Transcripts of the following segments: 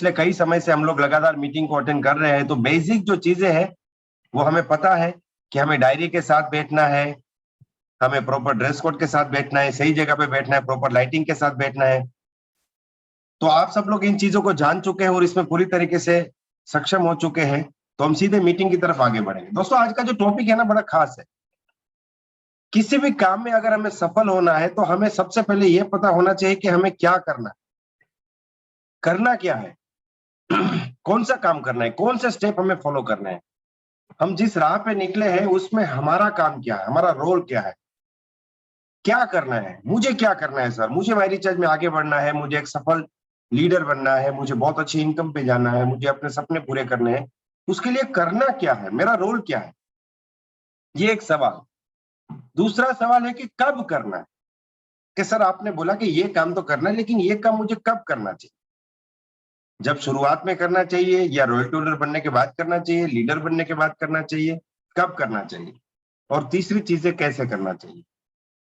पिछले कई समय से हम लोग लगातार मीटिंग को अटेंड कर रहे हैं, तो बेसिक जो चीजें हैं वो हमें पता है कि हमें डायरी के साथ बैठना है, हमें प्रॉपर ड्रेस कोड के साथ बैठना है, सही जगह पे बैठना है, प्रॉपर लाइटिंग के साथ बैठना है। तो आप सब लोग इन चीजों को जान चुके हैं और इसमें पूरी तरीके से सक्षम हो चुके हैं, तो हम सीधे मीटिंग की तरफ आगे बढ़ेंगे। दोस्तों, आज का जो टॉपिक है ना, बड़ा खास है। किसी भी काम में अगर हमें सफल होना है तो हमें सबसे पहले यह पता होना चाहिए कि हमें क्या करना क्या है। कौन सा काम करना है, कौन से स्टेप हमें फॉलो करना है, हम जिस राह पे निकले हैं उसमें हमारा काम क्या है, हमारा रोल क्या है, क्या करना है, मुझे क्या करना है। सर, मुझे माई रिचार्ज में आगे बढ़ना है, मुझे एक सफल लीडर बनना है, मुझे बहुत अच्छी इनकम पे जाना है, मुझे अपने सपने पूरे करने हैं। उसके लिए करना क्या है, मेरा रोल क्या है, ये एक सवाल। दूसरा सवाल है कि कब करना है, कि सर आपने बोला कि ये काम तो करना है, लेकिन ये काम मुझे कब करना चाहिए। जब शुरुआत में करना चाहिए, या रॉयल टूलर बनने के बाद करना चाहिए, लीडर बनने के बाद करना चाहिए, कब करना चाहिए। और तीसरी चीजें कैसे करना चाहिए,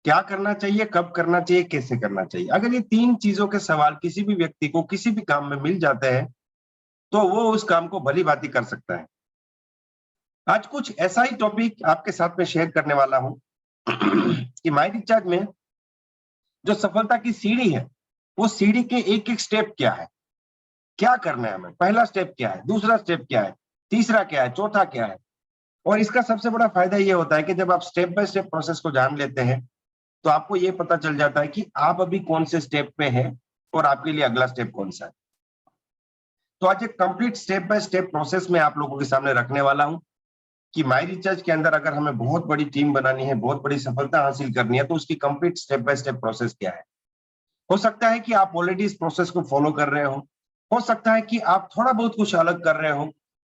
क्या करना चाहिए, कब करना चाहिए, कैसे करना चाहिए। अगर ये तीन चीजों के सवाल किसी भी व्यक्ति को किसी भी काम में मिल जाते हैं तो वो उस काम को भली भांति कर सकता है। आज कुछ ऐसा ही टॉपिक आपके साथ में शेयर करने वाला हूं कि माई रिचार्ज में जो सफलता की सीढ़ी है, वो सीढ़ी के एक एक स्टेप क्या है, क्या करना है हमें। पहला स्टेप क्या है, दूसरा स्टेप क्या है, तीसरा क्या है, चौथा क्या है। और इसका सबसे बड़ा फायदा ये होता है कि जब आप स्टेप बाय स्टेप प्रोसेस को जान लेते हैं तो आपको ये पता चल जाता है कि आप अभी कौन से स्टेप पे हैं और आपके लिए अगला स्टेप कौन सा है। तो आज एक complete step by step process में आप लोगों के सामने रखने वाला हूं कि माई रिचार्ज के अंदर अगर हमें बहुत बड़ी टीम बनानी है, बहुत बड़ी सफलता हासिल करनी है, तो उसकी complete step by step process क्या है। हो सकता है कि आप ऑलरेडी इस प्रोसेस को फॉलो कर रहे हो सकता है कि आप थोड़ा बहुत कुछ अलग कर रहे हो,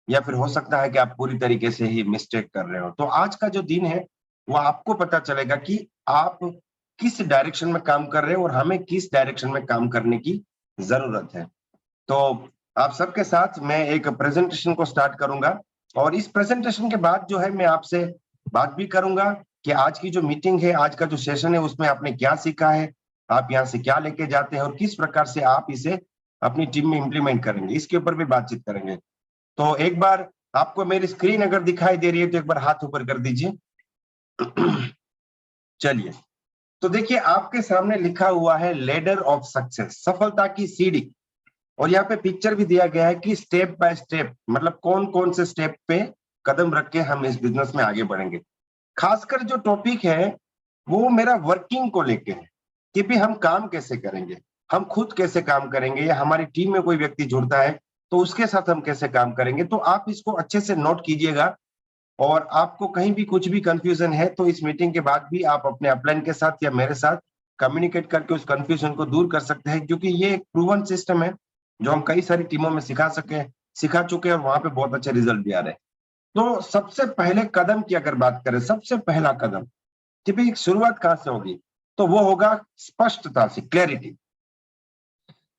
या फिर हो सकता है कि आप पूरी तरीके से ही मिस्टेक कर रहे हो। तो आज का जो दिन है वो आपको पता चलेगा कि आप किस डायरेक्शन में काम कर रहे हो और हमें किस डायरेक्शन में काम करने की जरूरत है। तो आप सबके साथ मैं एक प्रेजेंटेशन को स्टार्ट करूंगा, और इस प्रेजेंटेशन के बाद जो है मैं आपसे बात भी करूंगा कि आज की जो मीटिंग है, आज का जो सेशन है, उसमें आपने क्या सीखा है, आप यहाँ से क्या लेके जाते हैं और किस प्रकार से आप इसे अपनी टीम में इंप्लीमेंट करेंगे, इसके ऊपर भी बातचीत करेंगे। तो एक बार आपको मेरी स्क्रीन अगर दिखाई दे रही है तो एक बार हाथ ऊपर कर दीजिए। चलिए, तो देखिए आपके सामने लिखा हुआ है लेडर ऑफ सक्सेस, सफलता की सीढ़ी। और यहाँ पे पिक्चर भी दिया गया है कि स्टेप बाय स्टेप, मतलब कौन कौन से स्टेप पे कदम रख के हम इस बिजनेस में आगे बढ़ेंगे। खासकर जो टॉपिक है वो मेरा वर्किंग को लेके है कि भी हम काम कैसे करेंगे, हम खुद कैसे काम करेंगे, या हमारी टीम में कोई व्यक्ति जुड़ता है तो उसके साथ हम कैसे काम करेंगे। तो आप इसको अच्छे से नोट कीजिएगा, और आपको कहीं भी कुछ भी कंफ्यूजन है तो इस मीटिंग के बाद भी आप अपने अपलाइन के साथ या मेरे साथ कम्युनिकेट करके उस कंफ्यूजन को दूर कर सकते हैं, क्योंकि ये एक प्रूवन सिस्टम है जो हम कई सारी टीमों में सिखा चुके हैं और वहां पे बहुत अच्छे रिजल्ट भी आ रहे हैं। तो सबसे पहले कदम की अगर बात करें, सबसे पहला कदम कि भाई शुरुआत कहां से होगी, तो वो होगा स्पष्टता से, क्लैरिटी।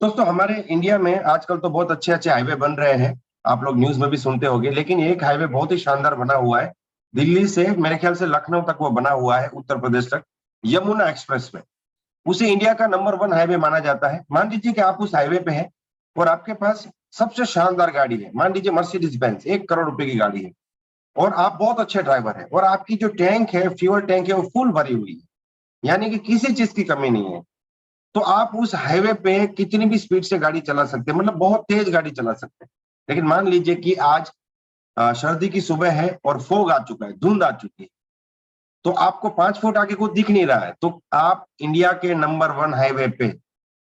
दोस्तों, हमारे इंडिया में आजकल तो बहुत अच्छे अच्छे हाईवे बन रहे हैं, आप लोग न्यूज में भी सुनते होंगे, लेकिन एक हाईवे बहुत ही शानदार बना हुआ है, दिल्ली से मेरे ख्याल से लखनऊ तक वो बना हुआ है, उत्तर प्रदेश तक, यमुना एक्सप्रेस में। उसे इंडिया का नंबर 1 हाईवे माना जाता है। मान लीजिए कि आप उस हाईवे पे हैं और आपके पास सबसे शानदार गाड़ी है, मान लीजिए मर्सिडीज बेंज, 1 करोड़ रुपए की गाड़ी है, और आप बहुत अच्छे ड्राइवर हैं, और आपकी जो टैंक है, फ्यूल टैंक है, वो फुल भरी हुई है, यानी कि किसी चीज की कमी नहीं है। तो आप उस हाईवे पे कितनी भी स्पीड से गाड़ी चला सकते हैं, मतलब बहुत तेज गाड़ी चला सकते हैं। लेकिन मान लीजिए कि आज सर्दी की सुबह है और फोग आ चुका है, धुंध आ चुकी है, तो आपको 5 फुट आगे कुछ दिख नहीं रहा है, तो आप इंडिया के नंबर 1 हाईवे पे,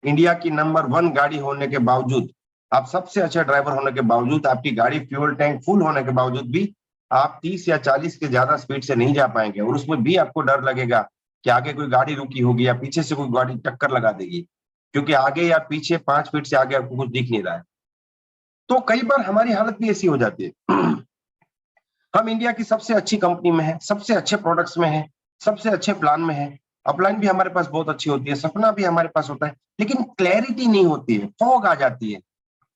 इंडिया की नंबर 1 गाड़ी होने के बावजूद, आप सबसे अच्छे ड्राइवर होने के बावजूद, आपकी गाड़ी फ्यूल टैंक फुल होने के बावजूद भी आप 30 या 40 के ज्यादा स्पीड से नहीं जा पाएंगे, और उसमें भी आपको डर लगेगा कि आगे कोई गाड़ी रुकी होगी या पीछे से कोई गाड़ी टक्कर लगा देगी, क्योंकि आगे या पीछे 5 फीट से आगे आपको कुछ दिख नहीं रहा है। तो कई बार हमारी हालत भी ऐसी हो जाती है। हम इंडिया की सबसे अच्छी कंपनी में है, सबसे अच्छे प्रोडक्ट्स में है, सबसे अच्छे प्लान में है, अपलाइन भी हमारे पास बहुत अच्छी होती है, सपना भी हमारे पास होता है, लेकिन क्लैरिटी नहीं होती है, फॉग आ जाती है,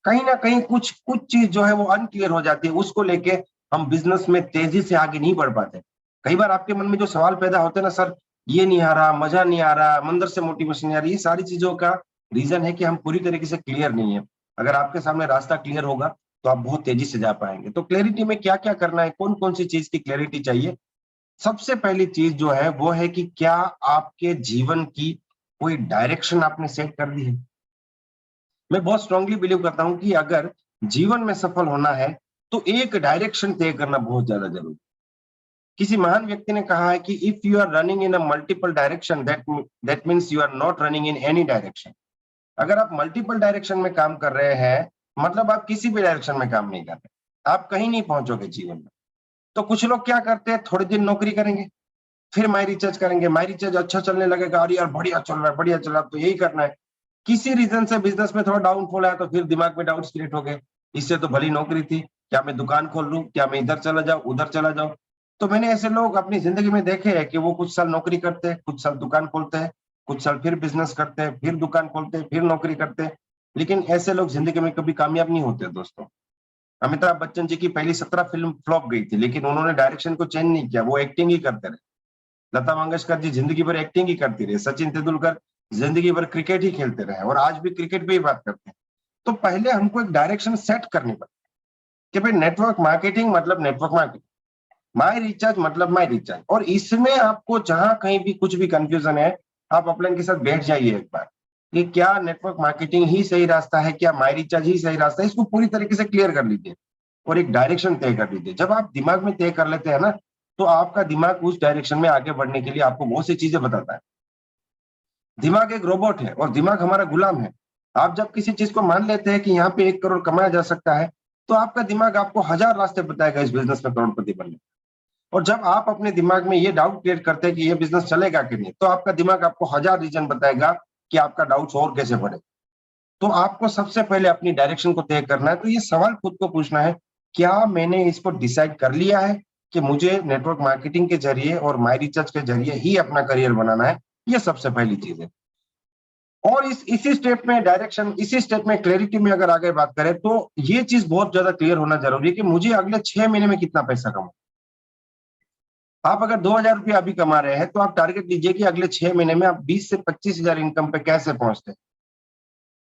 कहीं ना कहीं कुछ कुछ चीज जो है वो अनक्लियर हो जाती है, उसको लेके हम बिजनेस में तेजी से आगे नहीं बढ़ पाते। कई बार आपके मन में जो सवाल पैदा होते हैं ना, सर ये नहीं आ रहा, मजा नहीं आ रहा, मंदिर से मोटिवेशन नहीं आ रही, ये सारी चीजों का रीजन है कि हम पूरी तरीके से क्लियर नहीं है। अगर आपके सामने रास्ता क्लियर होगा तो आप बहुत तेजी से जा पाएंगे। तो क्लैरिटी में क्या क्या करना है, कौन कौन सी चीज की क्लैरिटी चाहिए? सबसे पहली चीज जो है वो है कि क्या आपके जीवन की कोई डायरेक्शन आपने सेट कर दी है। मैं बहुत स्ट्रांगली बिलीव करता हूं कि अगर जीवन में सफल होना है तो एक डायरेक्शन तय करना बहुत ज्यादा जरूरी है। किसी महान व्यक्ति ने कहा है कि if you are running in a multiple direction that means you are not running in any direction. अगर आप मल्टीपल डायरेक्शन में काम कर रहे हैं, मतलब आप किसी भी डायरेक्शन में काम नहीं कर रहे, आप कहीं नहीं पहुंचोगे जीवन में। तो कुछ लोग क्या करते हैं, थोड़े दिन नौकरी करेंगे, फिर माई रिचार्ज करेंगे, माई रिचार्ज अच्छा चलने लगेगा, अरे यार बढ़िया चल रहा है, बढ़िया चल रहा है, तो यही करना है। किसी रीजन से बिजनेस में थोड़ा डाउनफॉल आया तो फिर दिमाग में डाउट्स क्रिएट हो गए, इससे तो भली नौकरी थी, क्या मैं दुकान खोल लूं, क्या मैं इधर चला जाऊं, उधर चला जाऊं। तो मैंने ऐसे लोग अपनी जिंदगी में देखे हैं कि वो कुछ साल नौकरी करते हैं, कुछ साल दुकान खोलते हैं, कुछ साल फिर बिजनेस करते हैं, फिर दुकान खोलते हैं, फिर नौकरी करते हैं। लेकिन ऐसे लोग जिंदगी में कभी कामयाब नहीं होते दोस्तों। अमिताभ बच्चन जी की पहली 17 फिल्म फ्लॉप गई थी, लेकिन उन्होंने डायरेक्शन को चेंज नहीं किया, वो एक्टिंग ही करते रहे। लता मंगेशकर जी जिंदगी भर एक्टिंग ही करती रही, सचिन तेंदुलकर जिंदगी भर क्रिकेट ही खेलते रहे और आज भी क्रिकेट पे ही बात करते हैं। तो पहले हमको एक डायरेक्शन सेट करनी पड़ती है कि भाई नेटवर्क मार्केटिंग मतलब नेटवर्क मार्केटिंग, माई रिचार्ज मतलब माई रिचार्ज। और इसमें आपको जहां कहीं भी कुछ भी कंफ्यूजन है, आप अपने के साथ बैठ जाइए एक बार कि क्या नेटवर्क मार्केटिंग ही सही रास्ता है, क्या माई रिचार्ज ही सही रास्ता है, इसको पूरी तरीके से क्लियर कर लीजिए और एक डायरेक्शन तय कर लीजिए। जब आप दिमाग में तय कर लेते हैं ना, तो आपका दिमाग उस डायरेक्शन में आगे बढ़ने के लिए आपको बहुत सी चीजें बताता है। दिमाग एक रोबोट है और दिमाग हमारा गुलाम है। आप जब किसी चीज को मान लेते हैं कि यहाँ पे 1 करोड़ कमाया जा सकता है, तो आपका दिमाग आपको हजार रास्ते बताएगा इस बिजनेस में करोड़पति बनने। और जब आप अपने दिमाग में ये डाउट क्रिएट करते हैं कि ये बिजनेस चलेगा कि नहीं, तो आपका दिमाग आपको हजार रीजन बताएगा कि आपका डाउट्स और कैसे बढ़े। तो आपको सबसे पहले अपनी डायरेक्शन को तय करना है। तो ये सवाल खुद को पूछना है, क्या मैंने इसको डिसाइड कर लिया है कि मुझे नेटवर्क मार्केटिंग के जरिए और माई रिसर्च के जरिए ही अपना करियर बनाना है? ये सबसे पहली चीज है। और इसी स्टेप में डायरेक्शन, इसी स्टेप में क्लैरिटी में अगर आगे बात करें, तो ये चीज बहुत ज्यादा क्लियर होना जरूरी है कि मुझे अगले 6 महीने में कितना पैसा कमाऊं। आप अगर 2,000 रुपया अभी कमा रहे हैं, तो आप टारगेट लीजिए कि अगले 6 महीने में आप 20 से 25,000 इनकम पे कैसे पहुंचते हैं।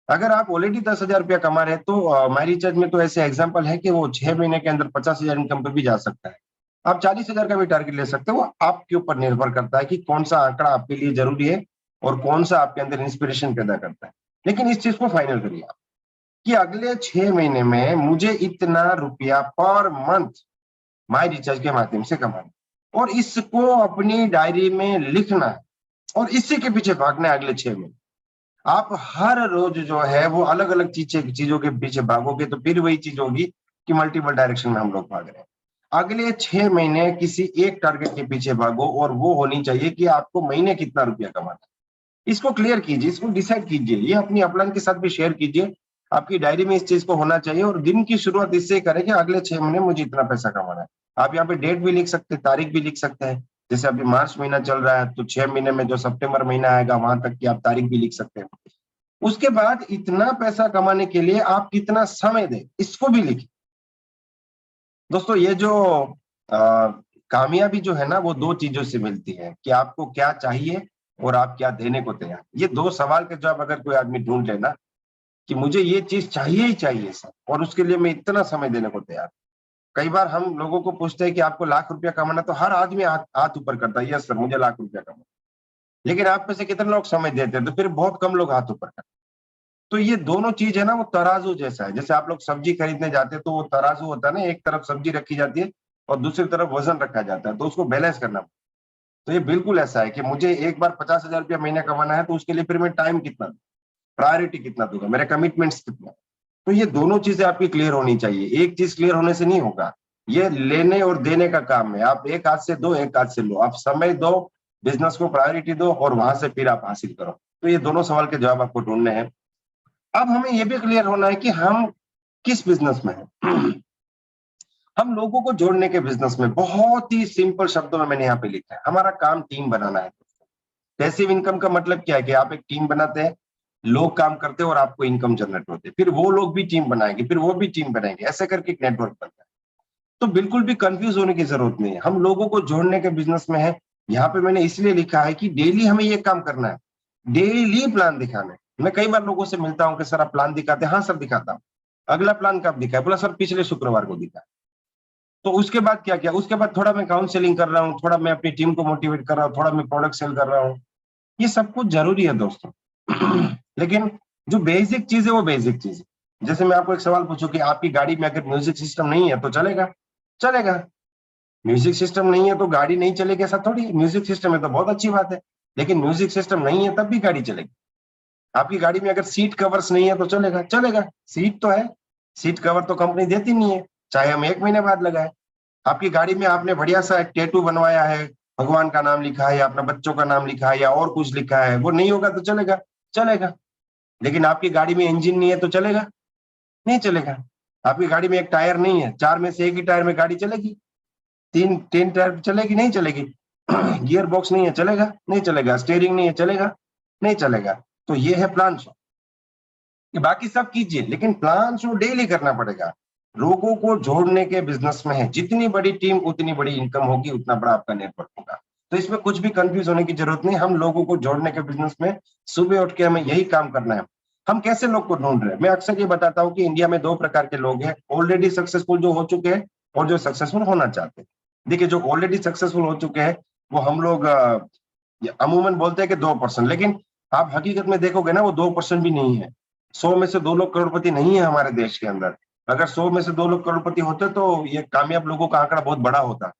अगर आप ऑलरेडी 10,000 रुपया कमा रहे हैं, तो माई रिचार्ज में तो ऐसे एग्जाम्पल है कि वो 6 महीने के अंदर 50,000 इनकम पे भी जा सकता है। आप 40,000 का भी टारगेट ले सकते हो, वो आपके ऊपर निर्भर करता है कि कौन सा आंकड़ा आपके लिए जरूरी है और कौन सा आपके अंदर इंस्पिरेशन पैदा करता है। लेकिन इस चीज को फाइनल करिए आप कि अगले 6 महीने में मुझे इतना रुपया पर मंथ माई रिचार्ज के माध्यम से कमाना है और इसको अपनी डायरी में लिखना है और इसी के पीछे भागना है अगले 6 महीने। आप हर रोज जो है वो अलग अलग चीजों के पीछे भागोगे तो फिर वही चीज होगी कि मल्टीपल डायरेक्शन में हम लोग भाग रहे हैं। अगले 6 महीने किसी एक टारगेट के पीछे भागो और वो होनी चाहिए कि आपको महीने कितना रुपया कमाना है। इसको क्लियर कीजिए, इसको डिसाइड कीजिए, ये अपनी अपलाइन के साथ भी शेयर कीजिए। आपकी डायरी में इस चीज को होना चाहिए और दिन की शुरुआत इससे करें कि अगले 6 महीने मुझे इतना पैसा कमाना है। आप यहाँ पे डेट भी लिख सकते हैं, तारीख भी लिख सकते हैं। जैसे अभी मार्च महीना चल रहा है, तो 6 महीने में जो सितंबर महीना आएगा वहां तक की आप तारीख भी लिख सकते हैं। उसके बाद इतना पैसा कमाने के लिए आप कितना समय दें, इसको भी लिखिए। दोस्तों, ये जो कामयाबी जो है ना, वो दो चीजों से मिलती है कि आपको क्या चाहिए और आप क्या देने को तैयार। ये दो सवाल के जवाब अगर कोई आदमी ढूंढ लेना कि मुझे ये चीज चाहिए ही चाहिए सर, और उसके लिए मैं इतना समय देने को तैयार। कई बार हम लोगों को पूछते हैं कि आपको लाख रुपया कमाना, तो हर आदमी हाथ ऊपर करता है, यस सर मुझे लाख रुपया कमाना। लेकिन आप में से कितने लोग समय देते हैं? तो फिर बहुत कम लोग हाथ ऊपर करते हैं। तो ये दोनों चीज है ना, वो तराजू जैसा है। जैसे आप लोग सब्जी खरीदने जाते हैं तो वो तराजू होता है ना, एक तरफ सब्जी रखी जाती है और दूसरी तरफ वजन रखा जाता है, तो उसको बैलेंस करना। तो ये बिल्कुल ऐसा है कि मुझे एक बार 50,000 रुपया महीने कमाना है, तो उसके लिए फिर मैं टाइम कितना दूं, प्रायोरिटी कितना दूंगा, मेरे कमिटमेंट्स कितना। तो ये दोनों चीजें आपकी क्लियर होनी चाहिए। एक चीज क्लियर होने से नहीं होगा, ये लेने और देने का काम है। आप एक हाथ से दो, एक हाथ से लो। आप समय दो, बिजनेस को प्रायोरिटी दो और वहां से फिर आप हासिल करो। तो ये दोनों सवाल के जवाब आपको ढूंढने हैं। अब हमें यह भी क्लियर होना है कि हम किस बिजनेस में हैं। हम लोगों को जोड़ने के बिजनेस में। बहुत ही सिंपल शब्दों में मैंने यहाँ पे लिखा है, हमारा काम टीम बनाना है। पैसिव इनकम का मतलब क्या है कि आप एक टीम बनाते हैं, लोग काम करते हैं और आपको इनकम जनरेट होती है, फिर वो लोग भी टीम बनाएंगे, फिर वो भी टीम बनाएंगे, ऐसे करके एक नेटवर्क बनता है। तो बिल्कुल भी कंफ्यूज होने की जरूरत नहीं है, हम लोगों को जोड़ने के बिजनेस में है। यहाँ पे मैंने इसलिए लिखा है कि डेली हमें ये काम करना है, डेली प्लान दिखाना है। मैं कई बार लोगों से मिलता हूँ कि सर आप प्लान दिखाते हैं, हाँ सर दिखाता हूँ। अगला प्लान कब दिखा है? बोला सर पिछले शुक्रवार को दिखा। तो उसके बाद क्या किया? उसके बाद थोड़ा मैं काउंसलिंग कर रहा हूँ, थोड़ा मैं अपनी टीम को मोटिवेट कर रहा हूँ, थोड़ा मैं प्रोडक्ट सेल कर रहा हूँ। ये सब कुछ जरूरी है दोस्तों। लेकिन जो बेसिक चीज है वो बेसिक चीज है। जैसे मैं आपको एक सवाल पूछूं कि आपकी गाड़ी में अगर म्यूजिक सिस्टम नहीं है तो चलेगा? चलेगा। म्यूजिक सिस्टम नहीं है तो गाड़ी नहीं चलेगी ऐसा थोड़ी है। म्यूजिक सिस्टम है तो बहुत अच्छी बात है, लेकिन म्यूजिक सिस्टम नहीं है तब भी गाड़ी चलेगी। आपकी गाड़ी में अगर सीट कवर्स नहीं है तो चलेगा? चलेगा। सीट तो है, सीट कवर तो कंपनी देती नहीं है, चाहे हम 1 महीने बाद लगाए। आपकी गाड़ी में आपने बढ़िया सा एक टैटू बनवाया है, भगवान का नाम लिखा है या अपने बच्चों का नाम लिखा है या और कुछ लिखा है, वो नहीं होगा तो चलेगा? चलेगा। लेकिन आपकी गाड़ी में इंजन नहीं है तो चलेगा? नहीं चलेगा। आपकी गाड़ी में एक टायर नहीं है, 4 में से एक ही टायर में गाड़ी चलेगी? 3 टायर चलेगी? नहीं चलेगी। गियर बॉक्स नहीं है, चलेगा? नहीं चलेगा। स्टीयरिंग नहीं है, चलेगा? नहीं चलेगा। तो ये है प्लान शो। ये बाकी सब कीजिए, लेकिन प्लान शो डेली करना पड़ेगा। लोगों को जोड़ने के बिजनेस में है, जितनी बड़ी टीम उतनी बड़ी इनकम होगी, उतना बड़ा आपका नेटवर्क होगा। तो इसमें कुछ भी कंफ्यूज होने की जरूरत नहीं। हम लोगों को जोड़ने के बिजनेस में सुबह उठ के हमें यही काम करना है। हम कैसे लोग को ढूंढ रहे हैं? मैं अक्सर ये बताता हूँ कि इंडिया में 2 प्रकार के लोग हैं, ऑलरेडी सक्सेसफुल जो हो चुके हैं और जो सक्सेसफुल होना चाहते हैं। देखिए, जो ऑलरेडी सक्सेसफुल हो चुके हैं वो हम लोग अमूमन बोलते हैं कि 2%, लेकिन आप हकीकत में देखोगे ना वो 2% भी नहीं है। 100 में से 2 लोग करोड़पति नहीं है हमारे देश के अंदर। अगर 100 में से 2 लोग करोड़पति होते तो ये कामयाब लोगों का आंकड़ा बहुत बड़ा होता।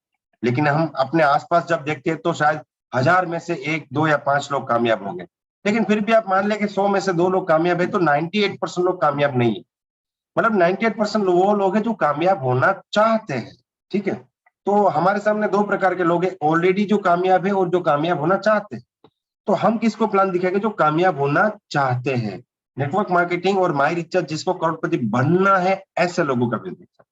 लेकिन हम अपने आसपास जब देखते हैं तो शायद 1000 में से 1, 2 या 5 लोग कामयाब होंगे। लेकिन फिर भी आप मान लें कि 100 में से 2 लोग कामयाब है तो 98% लोग कामयाब नहीं है। मतलब 98% वो लोग हैं जो कामयाब होना चाहते हैं। ठीक है? तो हमारे सामने 2 प्रकार के लोग हैं, ऑलरेडी जो कामयाब है और जो कामयाब होना चाहते हैं। तो हम किसको प्लान दिखाएंगे? जो कामयाब होना चाहते हैं। नेटवर्क मार्केटिंग और माई रिचार्ज जिसको करोड़पति बनना है, ऐसे लोगों का बिजनेस है।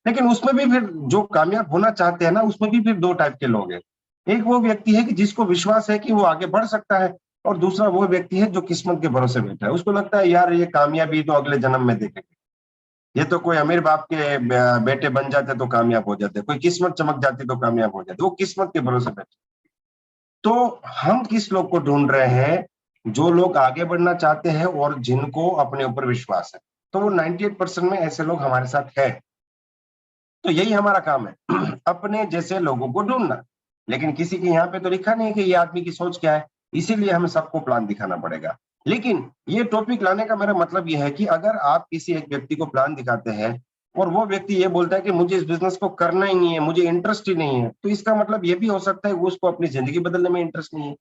लेकिन उसमें भी फिर जो कामयाब होना चाहते हैं ना, उसमें भी फिर 2 टाइप के लोग हैं। एक वो व्यक्ति है कि जिसको विश्वास है कि वो आगे बढ़ सकता है, और दूसरा वो व्यक्ति है जो किस्मत के भरोसे बैठा है। उसको लगता है यार ये कामयाबी तो अगले जन्म में देखेंगे। ये तो कोई अमीर बाप के बेटे बन जाते तो कामयाब हो जाते, कोई किस्मत चमक जाती तो कामयाब हो जाते, वो किस्मत के भरोसे बैठे। तो हम किस लोग को ढूंढ रहे हैं? जो लोग आगे बढ़ना चाहते हैं और जिनको अपने ऊपर विश्वास है। तो वो 98% में ऐसे लोग हमारे साथ है। तो यही हमारा काम है, अपने जैसे लोगों को ढूंढना। लेकिन किसी के यहाँ पे तो लिखा नहीं है कि ये आदमी की सोच क्या है, इसीलिए हमें सबको प्लान दिखाना पड़ेगा। लेकिन ये टॉपिक लाने का मेरा मतलब ये है कि अगर आप किसी एक व्यक्ति को प्लान दिखाते हैं और वो व्यक्ति ये बोलता है कि मुझे इस बिजनेस को करना ही नहीं है, मुझे इंटरेस्ट ही नहीं है, तो इसका मतलब ये भी हो सकता है वो उसको अपनी जिंदगी बदलने में इंटरेस्ट नहीं है।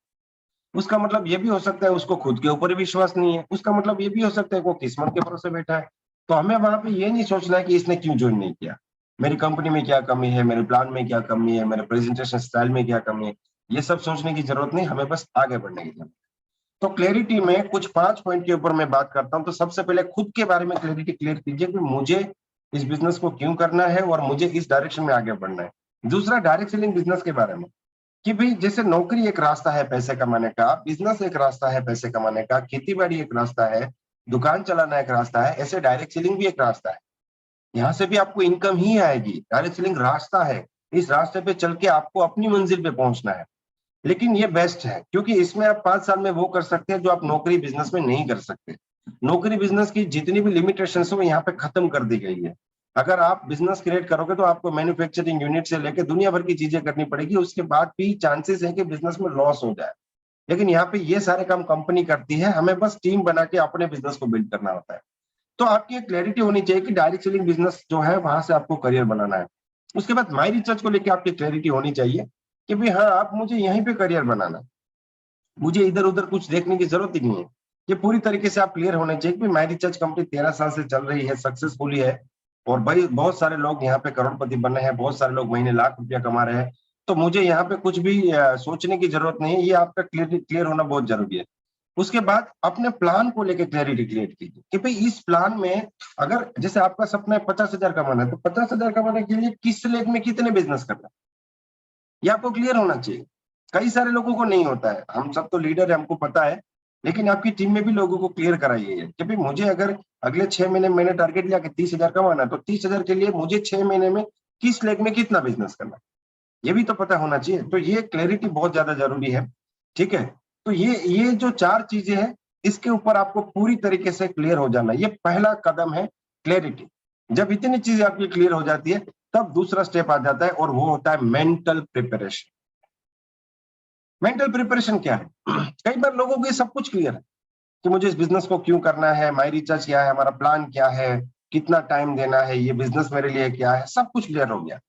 उसका मतलब ये भी हो सकता है उसको खुद के ऊपर विश्वास नहीं है। उसका मतलब ये भी हो सकता है वो किस्मत के भरोसे बैठा है। तो हमें वहां पे ये नहीं सोचना है कि इसने क्यों ज्वाइन नहीं किया, मेरी कंपनी में क्या कमी है, मेरे प्लान में क्या कमी है, मेरे प्रेजेंटेशन स्टाइल में क्या कमी है। ये सब सोचने की जरूरत नहीं, हमें बस आगे बढ़ने की जरूरत है। तो क्लैरिटी में कुछ 5 पॉइंट के ऊपर मैं बात करता हूँ। तो सबसे पहले खुद के बारे में क्लैरिटी क्लियर कीजिए कि मुझे इस बिजनेस को क्यों करना है और मुझे इस डायरेक्शन में आगे बढ़ना है। दूसरा, डायरेक्ट सेलिंग बिजनेस के बारे में, कि भाई जैसे नौकरी एक रास्ता है पैसे कमाने का, बिजनेस एक रास्ता है पैसे कमाने का, खेती बाड़ी एक रास्ता है, दुकान चलाना एक रास्ता है, ऐसे डायरेक्ट सेलिंग भी एक रास्ता है। यहाँ से भी आपको इनकम ही आएगी। डायरेक्ट सेलिंग रास्ता है, इस रास्ते पे चल के आपको अपनी मंजिल पे पहुंचना है। लेकिन ये बेस्ट है क्योंकि इसमें आप 5 साल में वो कर सकते हैं जो आप नौकरी बिजनेस में नहीं कर सकते। नौकरी बिजनेस की जितनी भी लिमिटेशन है वो यहाँ पे खत्म कर दी गई है। अगर आप बिजनेस क्रिएट करोगे तो आपको मैन्युफैक्चरिंग यूनिट से लेकर दुनिया भर की चीजें करनी पड़ेगी, उसके बाद भी चांसेस है कि बिजनेस में लॉस हो जाए। लेकिन यहाँ पे ये सारे काम कंपनी करती है, हमें बस टीम बना के अपने बिजनेस को बिल्ड करना होता है। तो आपकी एक क्लैरिटी होनी चाहिए कि डायरेक्ट सेलिंग बिजनेस जो है वहां से आपको करियर बनाना है। उसके बाद माई रिसर्च को लेकर आपकी क्लैरिटी होनी चाहिए कि भाई हाँ, आप मुझे यहीं पे करियर बनाना, मुझे इधर-उधर कुछ देखने की ज़रूरत ही नहीं है। ये पूरी तरीके से आप क्लियर होने चाहिए कि माय रिसर्च कंपनी 13 साल से चल रही है, सक्सेसफुली है, और भाई बहुत सारे लोग यहाँ पे करोड़पति बने हैं, बहुत सारे लोग महीने लाख रुपया कमा रहे हैं। तो मुझे यहाँ पे कुछ भी सोचने की ज़रूरत नहीं है, ये आपका क्लियर होना बहुत ज़रूरी है। उसके बाद अपने प्लान को लेके क्लैरिटी क्रिएट कीजिए कि भई इस प्लान में, अगर जैसे आपका सपना है 50,000 कमाना है, तो 50,000 कमाने के लिए किस लेग में कितने बिज़नेस करना है, ये आपको क्लियर होना चाहिए। कई सारे लोगों को नहीं होता है, हम सब तो लीडर है, हमको पता है, लेकिन आपकी टीम में भी लोगों को क्लियर कराइए कि भाई मुझे अगर अगले 6 महीने मैंने टारगेट लिया कि 30,000 कमाना है, तो 30,000 के लिए मुझे 6 महीने में किस लेग में कितना बिज़नेस करना है, ये भी तो पता होना चाहिए। तो ये क्लैरिटी बहुत ज़्यादा ज़रूरी है, ठीक है? तो ये जो 4 चीज़ें हैं, इसके ऊपर आपको पूरी तरीके से क्लियर हो जाना, ये पहला कदम है क्लैरिटी। जब इतनी चीजें आपकी क्लियर हो जाती है तब दूसरा स्टेप आ जाता है और वो होता है मेंटल प्रिपरेशन। मेंटल प्रिपरेशन क्या है? कई बार लोगों को ये सब कुछ क्लियर है कि मुझे इस बिजनेस को क्यों करना है, माई रिचार्ज क्या है, हमारा प्लान क्या है, कितना टाइम देना है, ये बिजनेस मेरे लिए क्या है, सब कुछ क्लियर हो गया।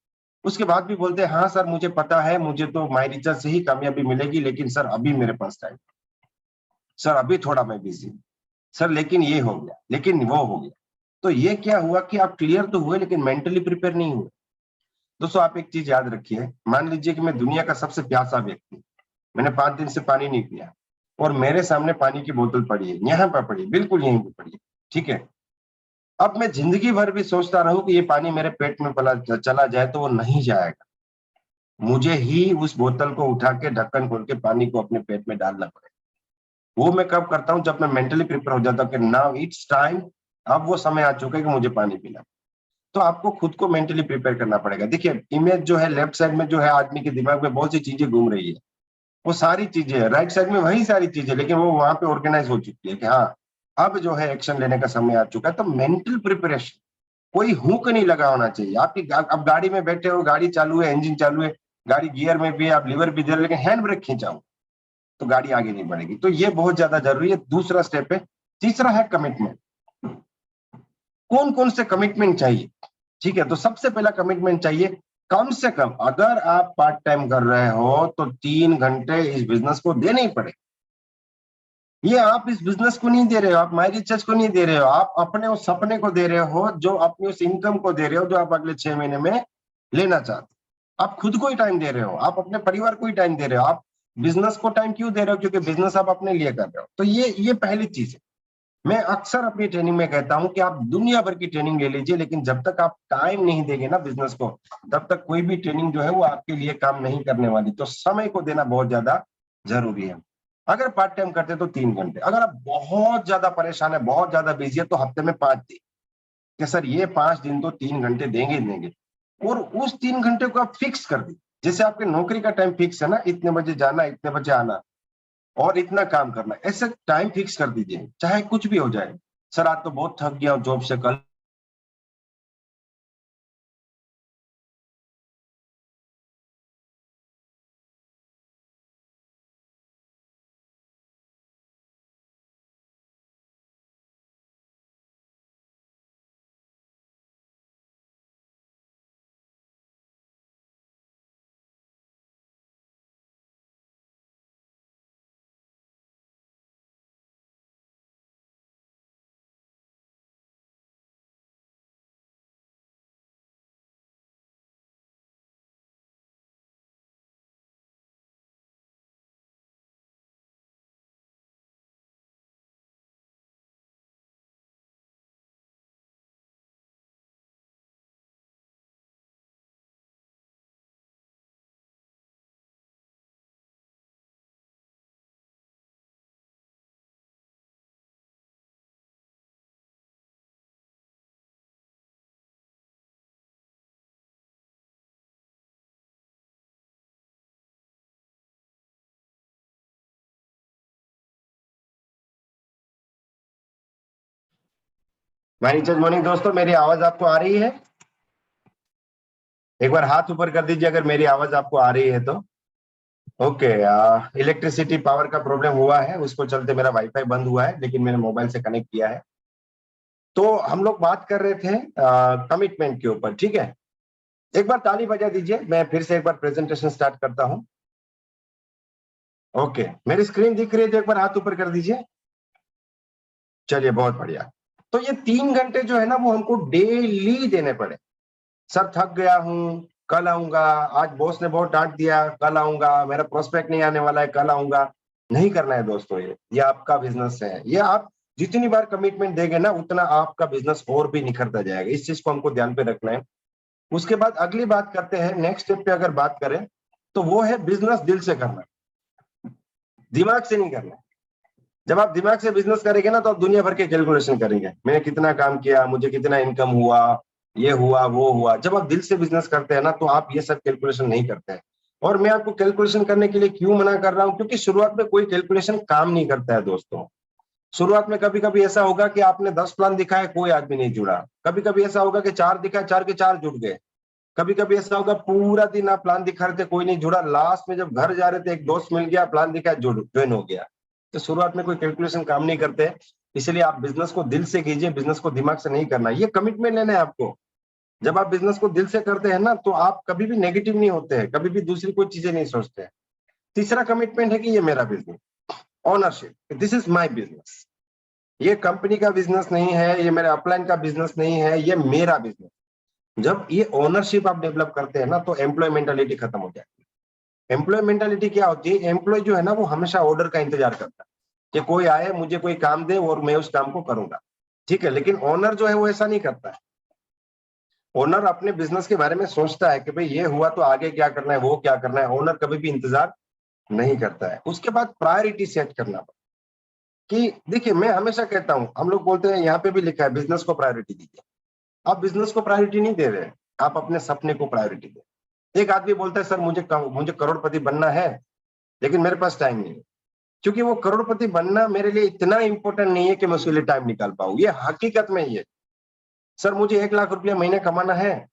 उसके बाद भी बोलते हैं हाँ सर मुझे पता है, मुझे तो माई रिचार्ज से ही कामयाबी मिलेगी, लेकिन सर अभी मेरे पास टाइम, सर अभी थोड़ा मैं बिजी हूँ, सर लेकिन ये हो गया, लेकिन वो हो गया। तो ये क्या हुआ कि आप क्लियर तो हुए लेकिन मेंटली प्रिपेयर नहीं हुए। दोस्तों आप एक चीज याद रखिए, मान लीजिए कि मैं दुनिया का सबसे प्यासा व्यक्ति, मैंने 5 दिन से पानी नहीं पिया और मेरे सामने पानी की बोतल पड़ी है, यहाँ पर पड़ी है, बिल्कुल यहीं पे पड़ी है, ठीक है। अब मैं जिंदगी भर भी सोचता रहूं कि ये पानी मेरे पेट में चला जाए तो वो नहीं जाएगा, मुझे ही उस बोतल को उठा के ढक्कन खोल के पानी को अपने पेट में डालना पड़ेगा। वो मैं कब करता हूँ? जब मैं मेंटली प्रिपेयर हो जाता हूँ कि नाउ इट्स टाइम, अब वो समय आ चुका है कि मुझे पानी पीना। तो आपको खुद को मेंटली प्रिपेयर करना पड़ेगा। देखिए इमेज जो है लेफ्ट साइड में जो है आदमी के दिमाग में बहुत सी चीजें घूम रही है, वो सारी चीजें है, राइट साइड में वही सारी चीजें, लेकिन वो वहां पे ऑर्गेनाइज हो चुकी है कि हाँ अब जो है एक्शन लेने का समय आ चुका है। तो मेंटल प्रिपरेशन, कोई हुक नहीं लगा होना चाहिए। आपकी अब गाड़ी में बैठे हो, गाड़ी चालू है, इंजन चालू है, गाड़ी गियर में भी है, आप लीवर भी दे रहे, लेकिन हैंड ब्रेक खींचाओ तो गाड़ी आगे नहीं बढ़ेगी। तो ये बहुत ज्यादा जरूरी है, दूसरा स्टेप है। तीसरा है कमिटमेंट। कौन कौन से कमिटमेंट चाहिए? ठीक है, तो सबसे पहला कमिटमेंट चाहिए, कम से कम अगर आप पार्ट टाइम कर रहे हो तो 3 घंटे इस बिजनेस को देने ही पड़े। ये आप इस बिजनेस को नहीं दे रहे हो, आप माई रिचार्ज को नहीं दे रहे हो, आप अपने उस सपने को दे रहे हो, जो अपनी उस इनकम को दे रहे हो जो आप अगले 6 महीने में लेना चाहते हो। आप खुद को ही टाइम दे रहे हो, आप अपने परिवार को ही टाइम दे रहे हो। आप बिजनेस को टाइम क्यों दे रहे हो? क्योंकि बिजनेस आप अपने लिए कर रहे हो। तो ये पहली चीज है। मैं अक्सर अपनी ट्रेनिंग में कहता हूं कि आप दुनिया भर की ट्रेनिंग ले लीजिए, लेकिन जब तक आप टाइम नहीं देंगे ना बिजनेस को, तब तक कोई भी ट्रेनिंग जो है वो आपके लिए काम नहीं करने वाली। तो समय को देना बहुत ज्यादा जरूरी है। अगर पार्ट टाइम करते तो 3 घंटे, अगर आप बहुत ज्यादा परेशान है, बहुत ज्यादा बिजी है, तो हफ्ते में 5 दिन, कि सर ये 5 दिन तो 3 घंटे देंगे ही देंगे। और उस 3 घंटे को आप फिक्स कर दीजिए, जैसे आपके नौकरी का टाइम फिक्स है ना, इतने बजे जाना, इतने बजे आना और इतना काम करना, ऐसे टाइम फिक्स कर दीजिए, चाहे कुछ भी हो जाए। सर आज तो बहुत थक गया जॉब से, कल वेरी गुड मॉर्निंग दोस्तों, मेरी आवाज आपको आ रही है? एक बार हाथ ऊपर कर दीजिए अगर मेरी आवाज आपको आ रही है तो। ओके, इलेक्ट्रिसिटी पावर का प्रॉब्लम हुआ है, उसको चलते मेरा वाईफाई बंद हुआ है, लेकिन मैंने मोबाइल से कनेक्ट किया है। तो हम लोग बात कर रहे थे कमिटमेंट के ऊपर, ठीक है। एक बार ताली बजा दीजिए, मैं फिर से एक बार प्रेजेंटेशन स्टार्ट करता हूं। ओके, मेरी स्क्रीन दिख रही है तो एक बार हाथ ऊपर कर दीजिए। चलिए बहुत बढ़िया। तो ये 3 घंटे जो है ना वो हमको डेली देने पड़े। सर थक गया हूँ, कल आऊंगा, आज बॉस ने बहुत डांट दिया, कल आऊंगा, मेरा प्रोस्पेक्ट नहीं आने वाला है, कल आऊंगा। नहीं करना है दोस्तों, ये आपका बिजनेस है। ये आप जितनी बार कमिटमेंट देंगे ना उतना आपका बिजनेस और भी निखरता जाएगा। इस चीज को हमको ध्यान पे रखना है। उसके बाद अगली बात करते हैं, नेक्स्ट स्टेप पे अगर बात करें तो वो है बिजनेस दिल से करना, दिमाग से नहीं करना। जब आप दिमाग से बिजनेस करेंगे ना तो आप दुनिया भर के कैलकुलेशन करेंगे, मैंने कितना काम किया, मुझे कितना इनकम हुआ, ये हुआ वो हुआ। जब आप दिल से बिजनेस करते हैं ना तो आप ये सब कैलकुलेशन नहीं करते हैं। और मैं आपको कैलकुलेशन करने के लिए क्यों मना कर रहा हूं? क्योंकि शुरुआत में कोई कैलकुलेशन काम नहीं करता है दोस्तों। शुरुआत में कभी कभी ऐसा होगा कि आपने 10 प्लान दिखाए, कोई आदमी नहीं जुड़ा। कभी कभी ऐसा होगा कि 4 दिखाए, 4 के 4 जुड़ गए। कभी कभी ऐसा होगा पूरा दिन आप प्लान दिखा रहे थे, कोई नहीं जुड़ा, लास्ट में जब घर जा रहे थे एक दोस्त मिल गया, प्लान दिखाया, ज्वाइन हो गया। तो शुरुआत में कोई कैलकुलेशन काम नहीं करते, इसलिए आप बिजनेस को दिल से कीजिए, बिजनेस को दिमाग से नहीं करना। ये कमिटमेंट लेना है आपको। जब आप बिजनेस को दिल से करते हैं ना, तो आप कभी भी नेगेटिव नहीं होते हैं, कभी भी दूसरी कोई चीजें नहीं सोचते हैं। तीसरा कमिटमेंट है कि ये मेरा business, ownership, this is my business. ये कंपनी का बिजनेस नहीं है, ये मेरे अपलाइन का बिजनेस नहीं है, ये मेरा बिजनेस। जब ये ओनरशिप आप डेवलप करते हैं ना, तो एम्प्लॉय मेंटालिटी खत्म हो जाती है। एम्प्लॉय मेंटालिटी क्या होती है? एम्प्लॉय जो है ना, वो हमेशा ऑर्डर का इंतजार करता है कि कोई आए, मुझे कोई काम दे और मैं उस काम को करूंगा, ठीक है। लेकिन ओनर जो है वो ऐसा नहीं करता है। ओनर अपने बिजनेस के बारे में सोचता है कि भाई ये हुआ तो आगे क्या करना है, वो क्या करना है। ओनर कभी भी इंतजार नहीं करता है। उसके बाद प्रायोरिटी सेट करना कि देखिए, मैं हमेशा कहता हूं, हम लोग बोलते हैं, यहाँ पे भी लिखा है बिजनेस को प्रायोरिटी दीजिए। आप बिजनेस को प्रायोरिटी नहीं दे रहे हैं, आप अपने सपने को प्रायोरिटी दे। एक आदमी बोलता है सर मुझे करोड़पति बनना है, लेकिन मेरे पास टाइम नहीं है। क्योंकि वो करोड़पति बनना मेरे लिए इतना इंपॉर्टेंट नहीं है कि मैं उसके लिए टाइम निकाल पाऊं। ये हकीकत में ही है। सर मुझे 1 लाख रुपया महीने कमाना है,